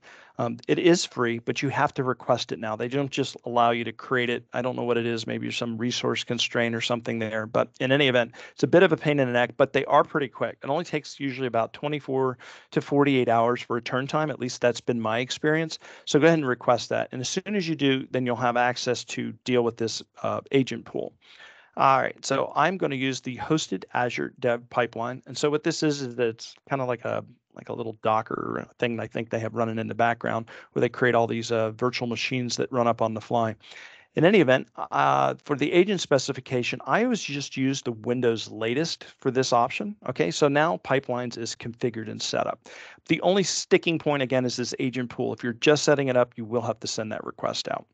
It is free, but you have to request it now. They don't just allow you to create it. I don't know what it is. Maybe some resource constraint or something there. But in any event, it's a bit of a pain in the neck, but they are pretty quick. It only takes usually about 24 to 48 hours for return time. At least that's been my experience. So go ahead and request that. And as soon as you do, then you'll have access to deal with this agent pool. All right, so I'm going to use the hosted Azure Dev Pipeline. And so what this is that it's kind of like a little Docker thing I think they have running in the background where they create all these virtual machines that run up on the fly. In any event, for the agent specification, I always just use the Windows latest for this option. Okay, so now pipelines is configured and set up. The only sticking point again is this agent pool. If you're just setting it up, you will have to send that request out.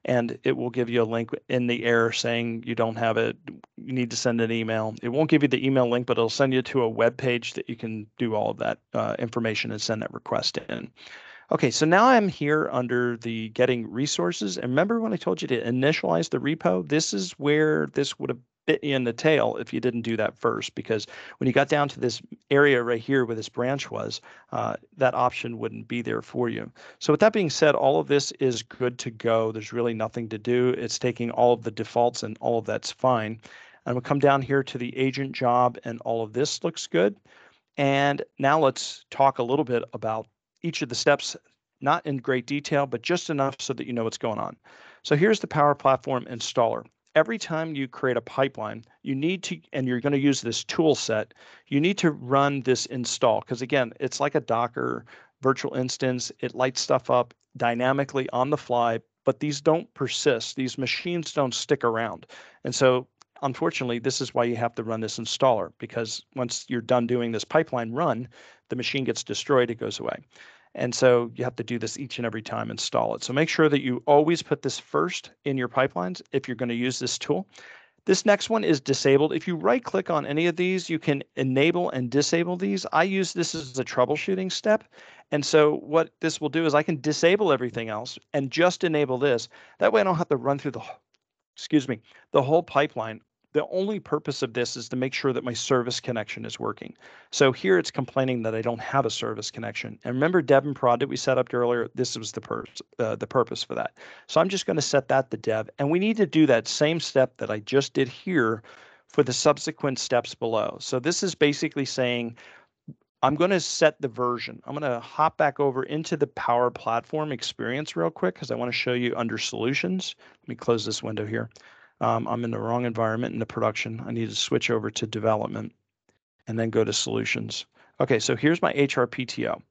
And it will give you a link in the error saying you don't have it, you need to send an email. It won't give you the email link, but it'll send you to a web page that you can do all of that information and send that request in. Okay, so now I'm here under the getting resources. And remember when I told you to initialize the repo? This is where this would have bit you in the tail if you didn't do that first, because when you got down to this area right here where this branch was, that option wouldn't be there for you. So with that being said, all of this is good to go. There's really nothing to do. It's taking all of the defaults and all of that's fine. And we'll come down here to the agent job and all of this looks good. And now let's talk a little bit about each of the steps, not in great detail, but just enough so that you know what's going on. So here's the Power Platform installer. Every time you create a pipeline, you need to, and you're going to use this tool set, you need to run this install. Because again, it's like a Docker virtual instance. It lights stuff up dynamically on the fly, but these don't persist. These machines don't stick around. And so unfortunately, this is why you have to run this installer, because once you're done doing this pipeline run, the machine gets destroyed, it goes away. And so you have to do this each and every time, install it. So make sure that you always put this first in your pipelines if you're going to use this tool. This next one is disabled. If you right click on any of these, you can enable and disable these. I use this as a troubleshooting step. And so what this will do is I can disable everything else and just enable this. That way I don't have to run through the whole pipeline. The only purpose of this is to make sure that my service connection is working. So here it's complaining that I don't have a service connection. And remember dev and prod that we set up earlier? This was the purpose for that. So I'm just going to set that to dev. And we need to do that same step that I just did here for the subsequent steps below. So this is basically saying, I'm going to set the version. I'm going to hop back over into the Power Platform experience real quick because I want to show you under solutions. Let me close this window here. I'm in the wrong environment in the production. I need to switch over to development and then go to solutions. Okay, so here's my HRPTO.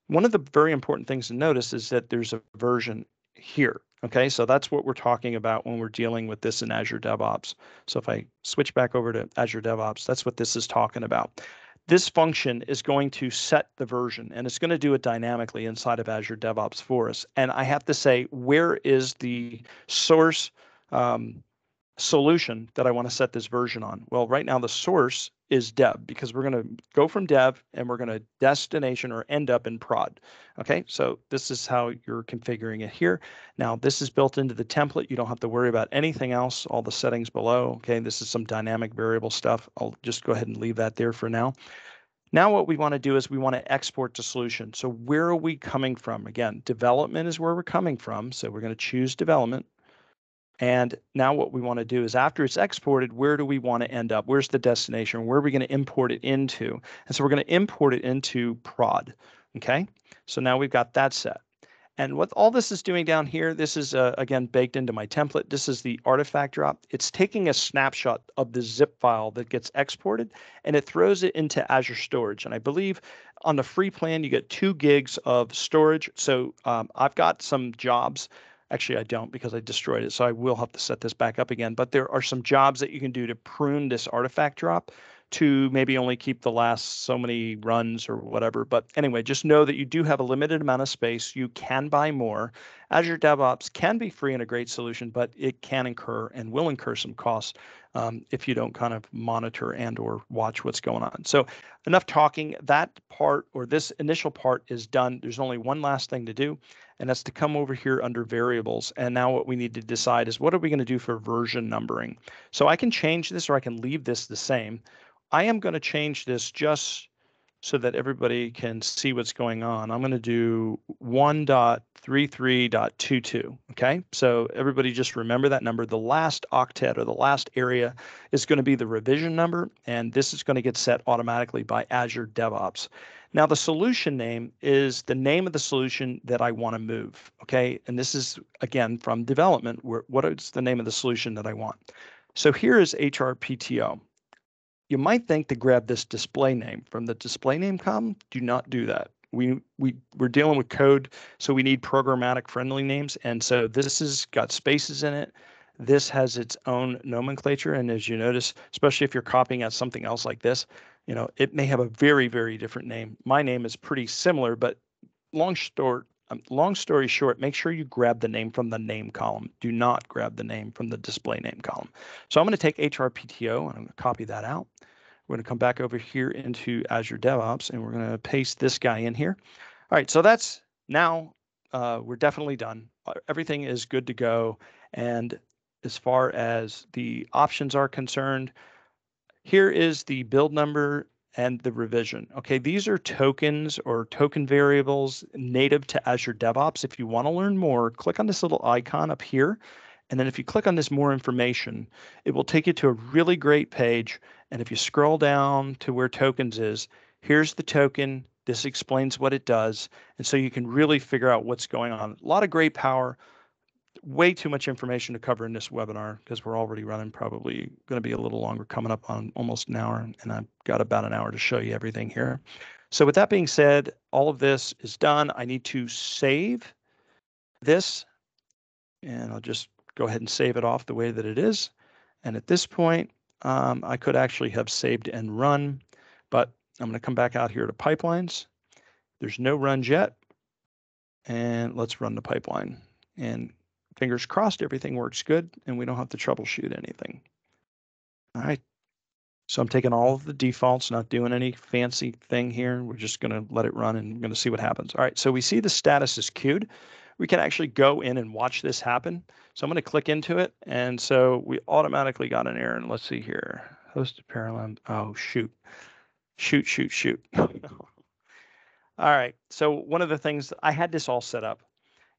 One of the very important things to notice is that there's a version here. Okay, so that's what we're talking about when we're dealing with this in Azure DevOps. So if I switch back over to Azure DevOps, that's what this is talking about. This function is going to set the version, and it's going to do it dynamically inside of Azure DevOps for us. And I have to say, where is the source solution that I want to set this version on? Well, right now the source is dev, because we're going to go from dev and we're going to destination or end up in prod. Okay, so this is how you're configuring it here. Now this is built into the template. You don't have to worry about anything else, all the settings below. Okay, this is some dynamic variable stuff. I'll just go ahead and leave that there for now. Now what we want to do is we want to export to solution. So where are we coming from? Again, development is where we're coming from. So we're going to choose development. And now what we want to do is, after it's exported, where do we want to end up? Where's the destination? Where are we going to import it into? And so we're going to import it into prod. Okay, so now we've got that set. And what all this is doing down here, this is, again, baked into my template. This is the artifact drop. It's taking a snapshot of the zip file that gets exported, and it throws it into Azure Storage. And I believe on the free plan, you get 2 gigs of storage. So I've got some jobs. Actually, I don't, because I destroyed it, so I will have to set this back up again. But there are some jobs that you can do to prune this artifact drop to maybe only keep the last so many runs or whatever. But anyway, just know that you do have a limited amount of space. You can buy more. Azure DevOps can be free and a great solution, but it can incur and will incur some costs if you don't kind of monitor and or watch what's going on. So enough talking. That part, or this initial part, is done. There's only one last thing to do, and that's to come over here under variables. And now what we need to decide is, what are we going to do for version numbering? So I can change this, or I can leave this the same. I am going to change this just so that everybody can see what's going on. I'm going to do 1.33.22. Okay, so everybody just remember that number. The last octet, or the last area, is going to be the revision number, and this is going to get set automatically by Azure DevOps. Now the solution name is the name of the solution that I want to move. Okay, and this is, again, from development. What is the name of the solution that I want? So here is HRPTO. You might think to grab this display name from the display name column. Do not do that. We're dealing with code, so we need programmatic friendly names. And so this has got spaces in it. This has its own nomenclature. And as you notice, especially if you're copying out something else like this, it may have a very, very different name. My name is pretty similar, but long story short, make sure you grab the name from the name column. Do not grab the name from the display name column. So I'm going to take HRPTO and I'm going to copy that out. We're going to come back over here into Azure DevOps, and we're going to paste this guy in here. All right, so that's now we're definitely done. Everything is good to go. And as far as the options are concerned, here is the build number and the revision. Okay, these are tokens or token variables native to Azure DevOps. If you want to learn more, click on this little icon up here. And then if you click on this more information, it will take you to a really great page. And if you scroll down to where tokens is, here's the token. This explains what it does. And so you can really figure out what's going on. A lot of great power. Way too much information to cover in this webinar, because we're already running probably going to be a little longer, coming up on almost an hour, and I've got about an hour to show you everything here. So with that being said, all of this is done. I need to save this, and I'll just go ahead and save it off the way that it is. And at this point, I could actually have saved and run, but I'm going to come back out here to pipelines. There's no runs yet, and let's run the pipeline. And fingers crossed, everything works good and we don't have to troubleshoot anything. All right. So I'm taking all of the defaults, not doing any fancy thing here. We're just going to let it run and we're going to see what happens. All right. So we see the status is queued. We can actually go in and watch this happen. So I'm going to click into it. And so we automatically got an error. And let's see here. Hosted parallel. Oh, shoot. Shoot. All right. So one of the things, I had this all set up.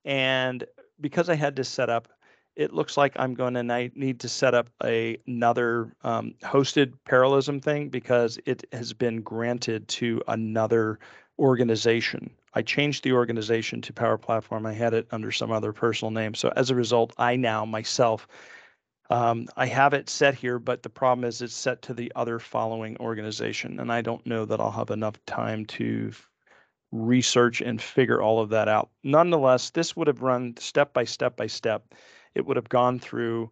And because I had this set up, it looks like I'm going to need to set up another hosted parallelism thing, because it has been granted to another organization. I changed the organization to Power Platform. I had it under some other personal name. So as a result, I now myself, I have it set here, but the problem is it's set to the other following organization. And I don't know that I'll have enough time to research and figure all of that out. Nonetheless, this would have run step by step by step. It would have gone through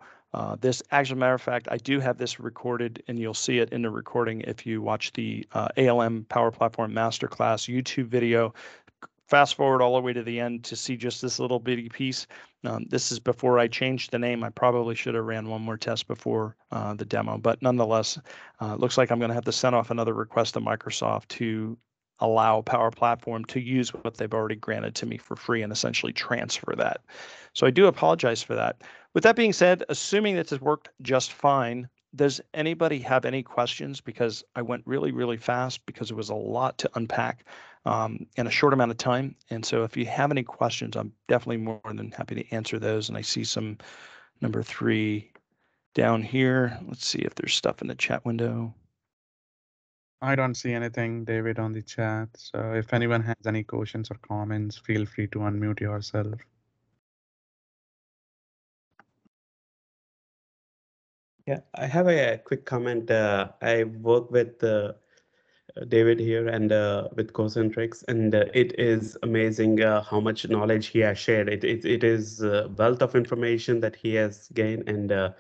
This, as a matter of fact, I do have this recorded, and you'll see it in the recording if you watch the ALM Power Platform Masterclass YouTube video. Fast forward all the way to the end to see just this little bitty piece. This is before I changed the name. I probably should have ran one more test before the demo, but nonetheless, it looks like I'm going to have to send off another request to Microsoft to allow Power Platform to use what they've already granted to me for free and essentially transfer that. So I do apologize for that. With that being said, assuming that this worked just fine, does anybody have any questions? Because I went really, really fast because it was a lot to unpack in a short amount of time. And so if you have any questions, I'm definitely more than happy to answer those. And I see some number 3 down here. Let's see if there's stuff in the chat window. I don't see anything, David, on the chat. So if anyone has any questions or comments, feel free to unmute yourself. Yeah, I have a quick comment. I work with David here and with Concentrix, and it is amazing how much knowledge he has shared. It is a wealth of information that he has gained, and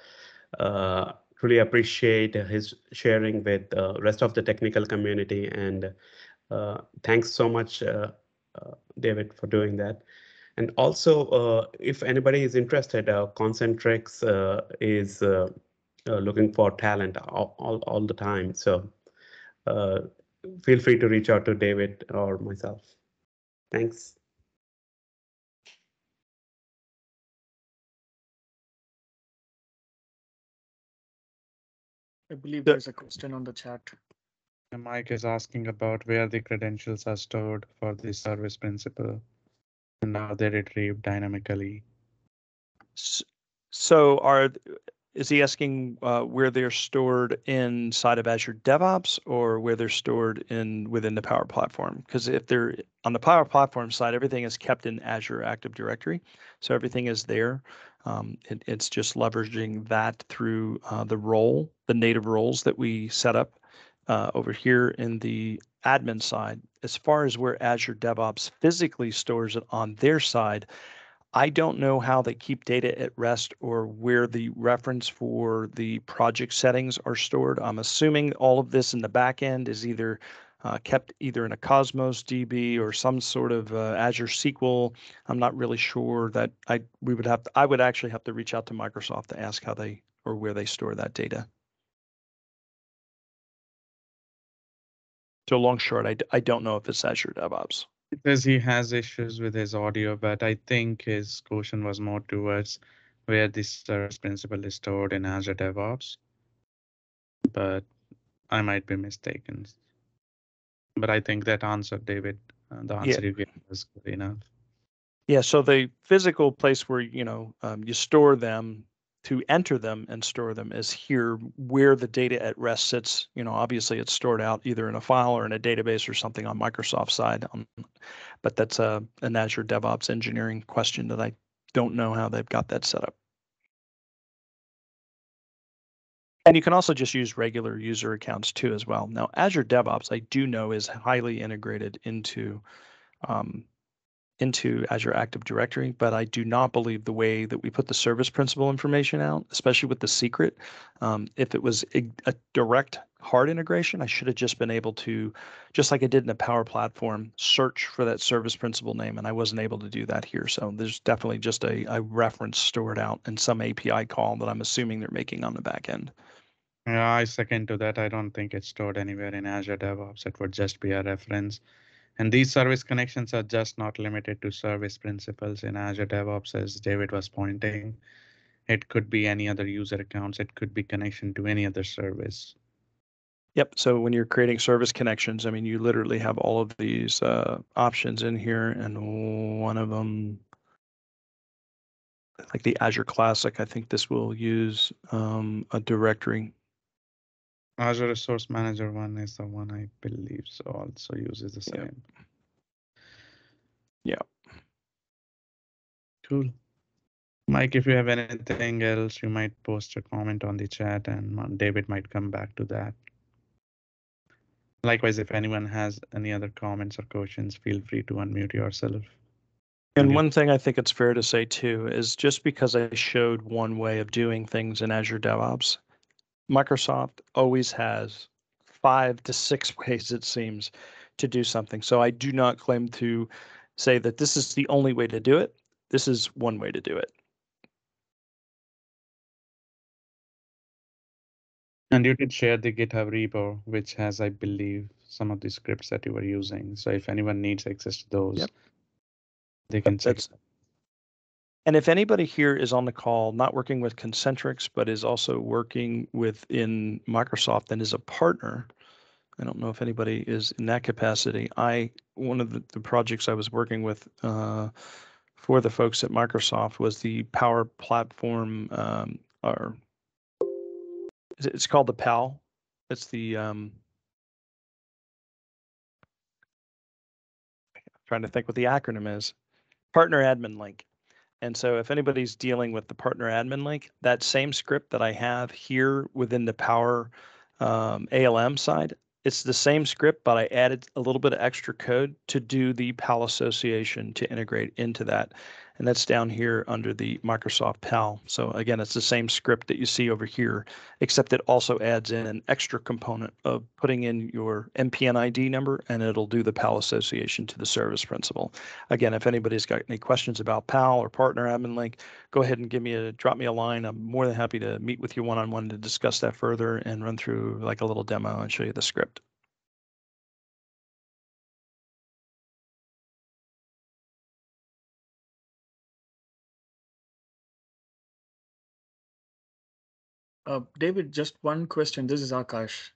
truly appreciate his sharing with the rest of the technical community. And thanks so much, David, for doing that. And also, if anybody is interested, Concentrix is looking for talent all the time. So feel free to reach out to David or myself. Thanks. I believe there's a question on the chat. Mike is asking about where the credentials are stored for the service principal, and are they retrieved dynamically? So is he asking where they're stored inside of Azure DevOps or where they're stored within the Power Platform? Because if they're on the Power Platform side, everything is kept in Azure Active Directory, so everything is there. It's just leveraging that through the native roles that we set up over here in the admin side. As far as where Azure DevOps physically stores it on their side, I don't know how they keep data at rest or where the reference for the project settings are stored. I'm assuming all of this in the back end is either kept either in a Cosmos DB or some sort of Azure SQL. I'm not really sure that I would actually have to reach out to Microsoft to ask how they or where they store that data. So long short, I don't know if it's Azure DevOps. It says he has issues with his audio, but I think his question was more towards where the service principal is stored in Azure DevOps, but I might be mistaken. But I think that answer, David, the answer you gave was good enough. Yeah, so the physical place where you store them to enter them and store them is here where the data at rest sits. Obviously it's stored out either in a file or in a database or something on Microsoft's side. But that's an Azure DevOps engineering question that I don't know how they've got that set up. And you can also just use regular user accounts too as well. Now, Azure DevOps, I do know, is highly integrated into Azure Active Directory, but I do not believe the way that we put the service principal information out, especially with the secret, if it was a direct hard integration, I should have just been able to, just like I did in the Power Platform, search for that service principal name, and I wasn't able to do that here. So there's definitely just a reference stored out in some API call that I'm assuming they're making on the back end. Yeah, I second to that. I don't think it's stored anywhere in Azure DevOps. It would just be a reference. And these service connections are just not limited to service principals in Azure DevOps, as David was pointing. It could be any other user accounts. It could be connection to any other service. Yep. So when you're creating service connections, I mean, you literally have all of these options in here, and one of them, like the Azure Classic, I think this will use a directory. Azure Resource Manager one is the one I believe so also uses the same. Yeah. Cool. Mike, if you have anything else, you might post a comment on the chat and David might come back to that. Likewise, if anyone has any other comments or questions, feel free to unmute yourself. And one thing I think it's fair to say too is just because I showed one way of doing things in Azure DevOps, Microsoft always has 5 to 6 ways, it seems, to do something. So I do not claim to say that this is the only way to do it. This is one way to do it. And you did share the GitHub repo, which has, I believe, some of the scripts that you were using. So if anyone needs access to those, Yep. they can check it. And if anybody here is on the call, not working with Concentrix, but is also working within Microsoft and is a partner, I don't know if anybody is in that capacity. One of the projects I was working with for the folks at Microsoft was the Power Platform, or it's called the PAL. It's the trying to think what the acronym is. Partner Admin Link. And so if anybody's dealing with the Partner Admin Link, that same script that I have here within the Power ALM side, it's the same script, but I added a little bit of extra code to do the PAL association to integrate into that. And that's down here under the Microsoft PAL. So again, it's the same script that you see over here, except it also adds in an extra component of putting in your MPN ID number, and it'll do the PAL association to the service principal. Again, if anybody's got any questions about PAL or Partner Admin Link, go ahead and drop me a line. I'm more than happy to meet with you one-on-one to discuss that further and run through like a little demo and show you the script. David, just one question. This is Akash.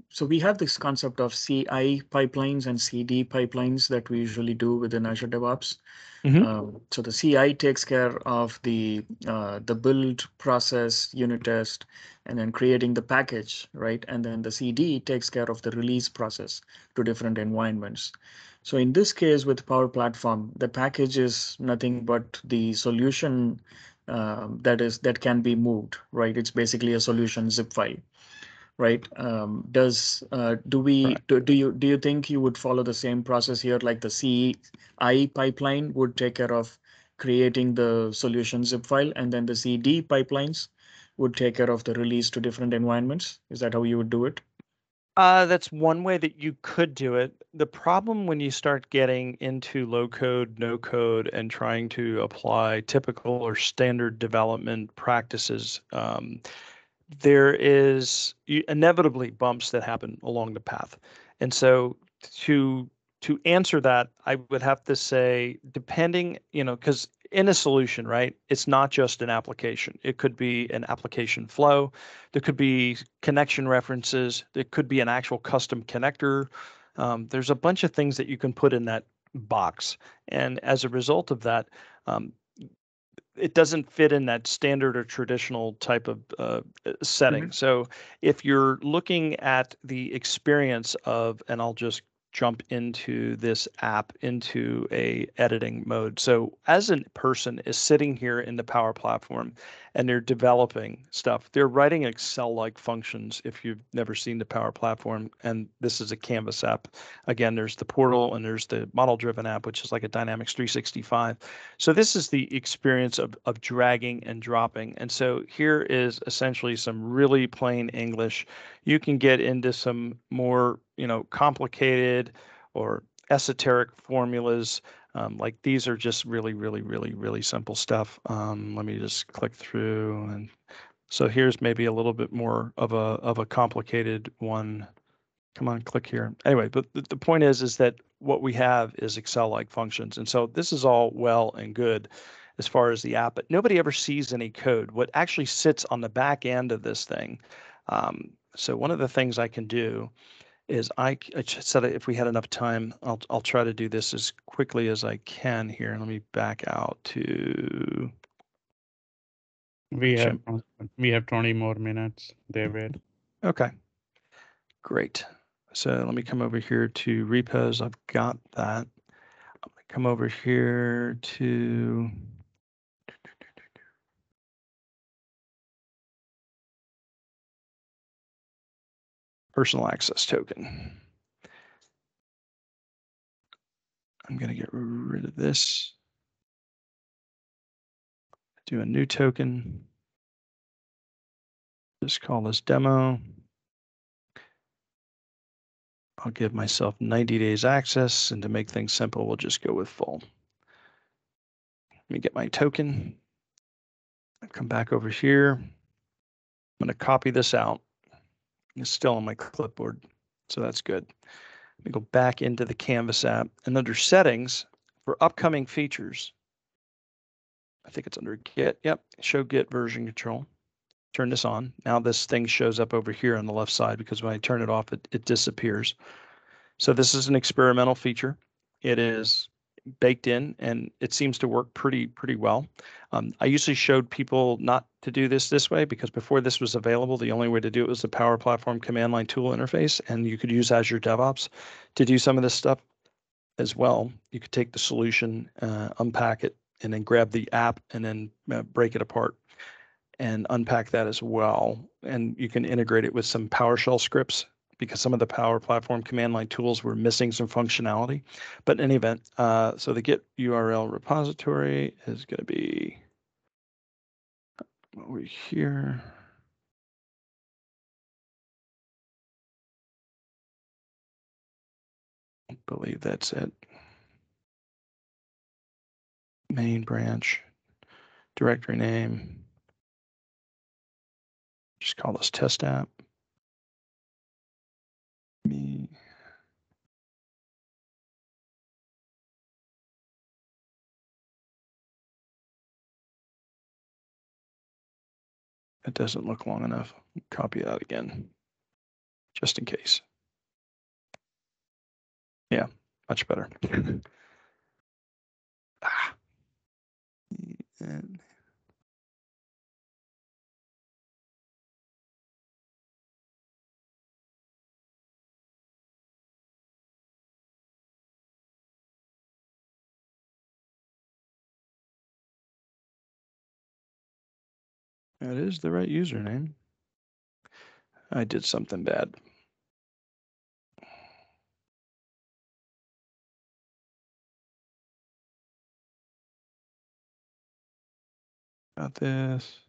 So we have this concept of CI pipelines and CD pipelines that we usually do within Azure DevOps. So the CI takes care of the build process, unit test, and then creating the package, right? And then the CD takes care of the release process to different environments. So in this case with Power Platform, the package is nothing but the solution that can be moved, right? It's basically a solution zip file, right? Do you think you would follow the same process here, like the CI pipeline would take care of creating the solution zip file, and then the CD pipelines would take care of the release to different environments? Is that how you would do it? That's one way that you could do it. The problem when you start getting into low code, no code, and trying to apply typical or standard development practices, there is inevitably bumps that happen along the path. And so to answer that, I would have to say, depending, because in a solution, right, it's not just an application. It could be an application flow. There could be connection references. There could be an actual custom connector. There's a bunch of things that you can put in that box. And as a result of that, it doesn't fit in that standard or traditional type of setting. So if you're looking at the experience of, and I'll just jump into this app into a editing mode. So as a person is sitting here in the Power Platform and they're developing stuff, they're writing Excel-like functions if you've never seen the Power Platform. And this is a Canvas app. Again, there's the portal and there's the model-driven app, which is like a Dynamics 365. So this is the experience of dragging and dropping. And so here is essentially some really plain English. You can get into some more, complicated or esoteric formulas. Like these are just really, really, really, really simple stuff. Let me just click through. And so here's maybe a little bit more of a complicated one. Come on, click here. Anyway, but the point is that what we have is Excel-like functions. And so this is all well and good as far as the app, but nobody ever sees any code. What actually sits on the back end of this thing. So one of the things I can do is I said if we had enough time, I'll try to do this as quickly as I can here. Let me back out to. We have 20 more minutes, David. Okay. Great. So let me come over here to repos. I've got that. I'm going to come over here to personal access token. I'm going to get rid of this. Do a new token. Just call this demo. I'll give myself 90 days access, and to make things simple, we'll just go with full. Let me get my token. I'll come back over here. I'm going to copy this out. It's still on my clipboard, so that's good. Let me go back into the Canvas app, and under settings for upcoming features, I think it's under Git. Yep, show Git version control. Turn this on. Now this thing shows up over here on the left side because when I turn it off, it disappears. So this is an experimental feature. It is baked in and it seems to work pretty well. I usually showed people not to do this way because before this was available, the only way to do it was the Power Platform command line tool interface, and you could use Azure DevOps to do some of this stuff as well. You could take the solution, unpack it, and then grab the app and then break it apart and unpack that as well. And you can integrate it with some PowerShell scripts because some of the Power Platform command line tools were missing some functionality. But in any event, so the Git URL repository is going to be over here. I believe that's it. Main branch, directory name. Just call this test app. Me. It doesn't look long enough. Copy that again, just in case. Yeah, much better. And that is the right username. I did something bad. Got this.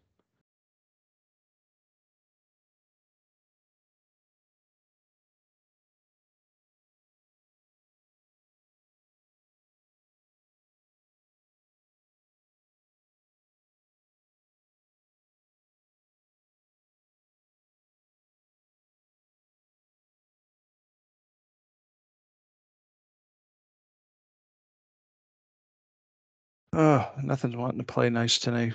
Oh, nothing's wanting to play nice today.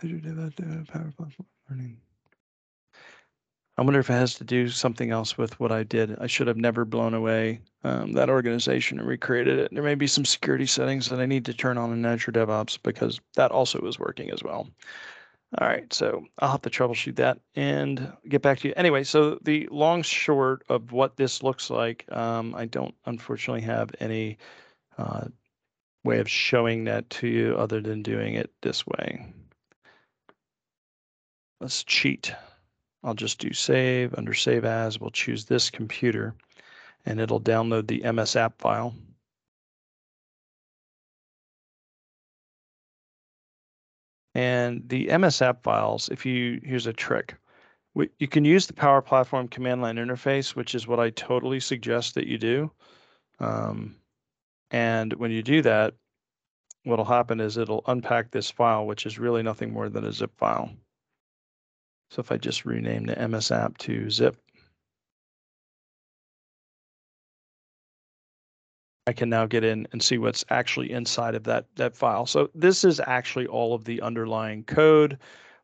Azure DevOps Power Platform learning. I wonder if it has to do something else with what I did. I should have never blown away that organization and recreated it. There may be some security settings that I need to turn on in Azure DevOps because that also is working as well. All right, so I'll have to troubleshoot that and get back to you. Anyway, so the long short of what this looks like, I don't unfortunately have any way of showing that to you other than doing it this way. Let's cheat. I'll just do save. Under save as, we'll choose this computer and it'll download the MS app file. And the MS app files, here's a trick. You can use the Power Platform command line interface, which is what I totally suggest that you do. And when you do that, what'll happen is it'll unpack this file, which is really nothing more than a zip file. So if I just rename the MS app to zip, I can now get in and see what's actually inside of that file. So this is actually all of the underlying code,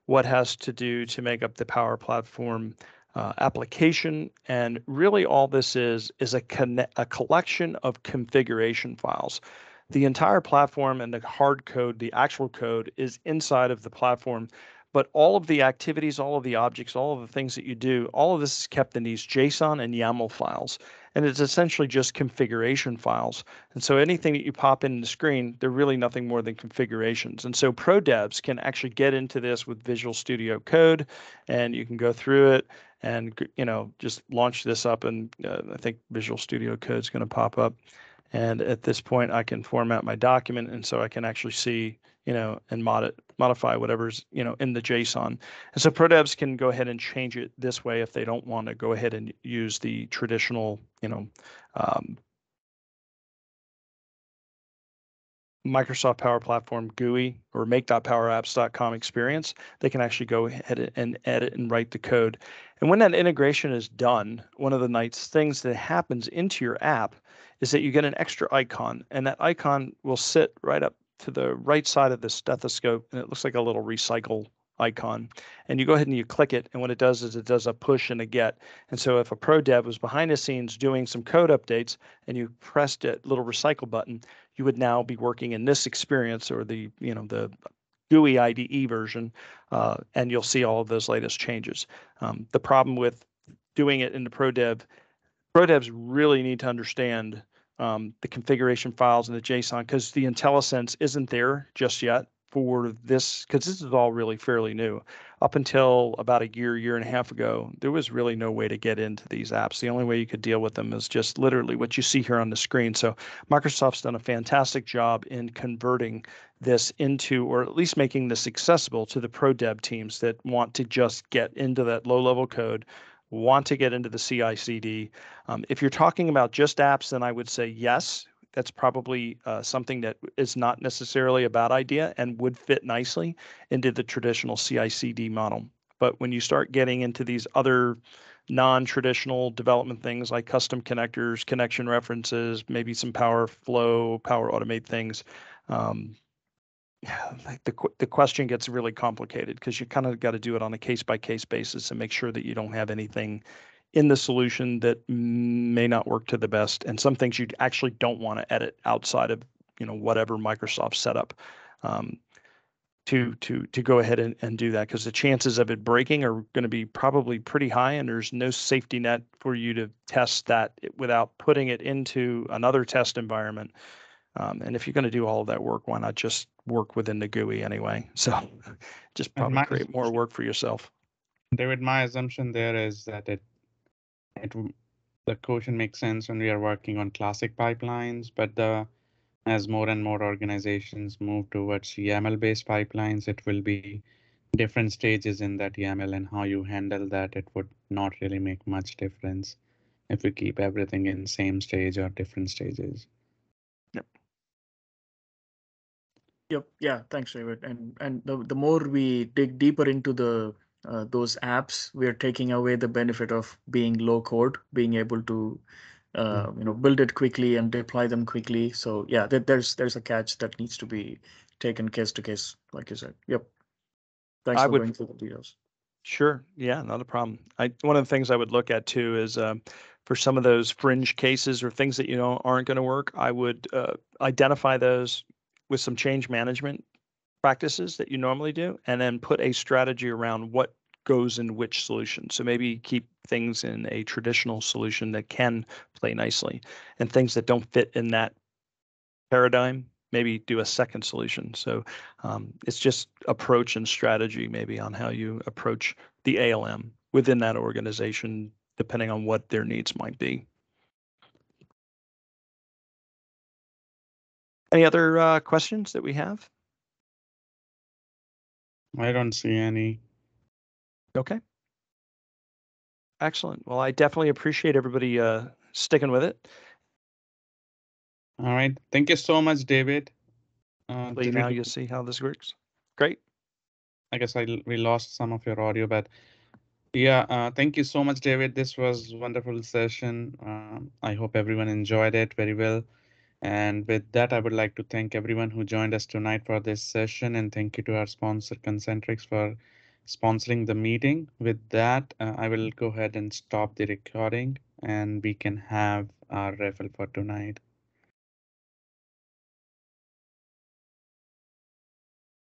what has to do to make up the Power Platform application. And really all this is a collection of configuration files. The entire platform and the hard code, the actual code, is inside of the platform. But all of the activities, all of the objects, all of the things that you do, all of this is kept in these JSON and YAML files. And it's essentially just configuration files. And so anything that you pop in the screen, they're really nothing more than configurations. And so pro devs can actually get into this with Visual Studio Code, and you can go through it and just launch this up, and I think Visual Studio Code is going to pop up. And at this point, I can format my document, and so I can actually see, and modify whatever's, in the JSON. And so pro devs can go ahead and change it this way if they don't want to go ahead and use the traditional, Microsoft Power Platform GUI or make.powerapps.com experience. They can actually go ahead and edit and write the code. And when that integration is done, one of the nice things that happens into your app is that you get an extra icon, and that icon will sit right up to the right side of the stethoscope, and it looks like a little recycle icon. And you go ahead and you click it, and what it does is it does a push and a get. And so if a pro dev was behind the scenes doing some code updates and you pressed that little recycle button, you would now be working in this experience, or the the GUI IDE version, and you'll see all of those latest changes. The problem with doing it in the pro devs really need to understand the configuration files and the JSON, because the IntelliSense isn't there just yet for this, because this is all really fairly new. Up until about a year and a half ago, there was really no way to get into these apps. The only way you could deal with them is just literally what you see here on the screen. So Microsoft's done a fantastic job in converting this into, or at least making this accessible to the pro dev teams that want to just get into that low-level code, want to get into the CI/CD. If you're talking about just apps, then I would say yes, that's probably something that is not necessarily a bad idea and would fit nicely into the traditional CI/CD model. But when you start getting into these other non-traditional development things like custom connectors, connection references, maybe some Power Flow, Power Automate things, the question gets really complicated, because you kind of got to do it on a case-by-case basis and make sure that you don't have anything in the solution that may not work to the best, and some things you actually don't want to edit outside of whatever Microsoft set up to go ahead and do that, because the chances of it breaking are going to be probably pretty high, and there's no safety net for you to test that without putting it into another test environment. And if you're going to do all of that work, why not just work within the GUI anyway? So just probably create more work for yourself. David, my assumption there is that the quotient makes sense when we are working on classic pipelines, but as more and more organizations move towards YAML-based pipelines, it will be different stages in that YAML, and how you handle that, it would not really make much difference if we keep everything in same stage or different stages. Yep. Yeah. Thanks, David. And the more we dig deeper into the those apps, we are taking away the benefit of being low code, being able to build it quickly and deploy them quickly. So yeah, there's a catch that needs to be taken case to case, like you said. Yep. Thanks for going through the details. Sure. Yeah, not a problem. One of the things I would look at too is for some of those fringe cases or things that aren't going to work, I would identify those with some change management practices that you normally do, and then put a strategy around what goes in which solution. So maybe keep things in a traditional solution that can play nicely, and things that don't fit in that paradigm, maybe do a second solution. So it's just approach and strategy maybe on how you approach the ALM within that organization, depending on what their needs might be. Any other questions that we have? I don't see any. Okay. Excellent. Well, I definitely appreciate everybody sticking with it. All right. Thank you so much, David. Now you see how this works. Great. I guess we lost some of your audio, but yeah, thank you so much, David. This was a wonderful session. I hope everyone enjoyed it very well. And with that, I would like to thank everyone who joined us tonight for this session, and thank you to our sponsor Concentrix for sponsoring the meeting. With that, I will go ahead and stop the recording, and we can have our raffle for tonight.